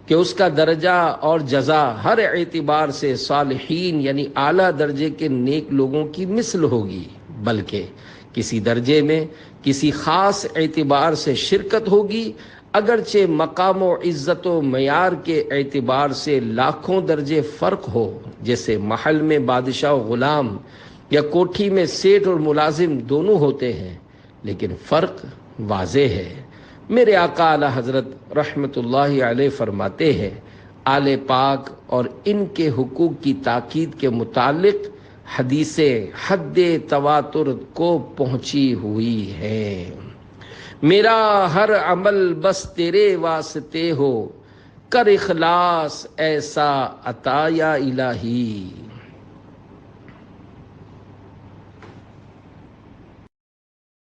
کہ اس کا درجہ اور جزا ہر اعتبار سے صالحین یعنی اعلیٰ درجے کے نیک لوگوں کی مثل ہوگی، بلکہ کسی درجے میں کسی خاص اعتبار سے شرکت ہوگی، اگرچہ مقام و عزت و معیار کے اعتبار سے لاکھوں درجے فرق ہو، جیسے محل میں بادشاہ و غلام یا کوٹھی میں سیٹھ اور ملازم دونوں ہوتے ہیں، لیکن فرق واضح ہے۔ میرے آقا اعلی حضرت رحمت اللہ علیہ فرماتے ہیں، آل پاک اور ان کے حقوق کی تاکید کے متعلق حدیثیں حد تواتر کو پہنچی ہوئی ہیں۔ میرا ہر عمل بس تیرے واسطے ہو، کر اخلاص ایسا عطا یا الہی۔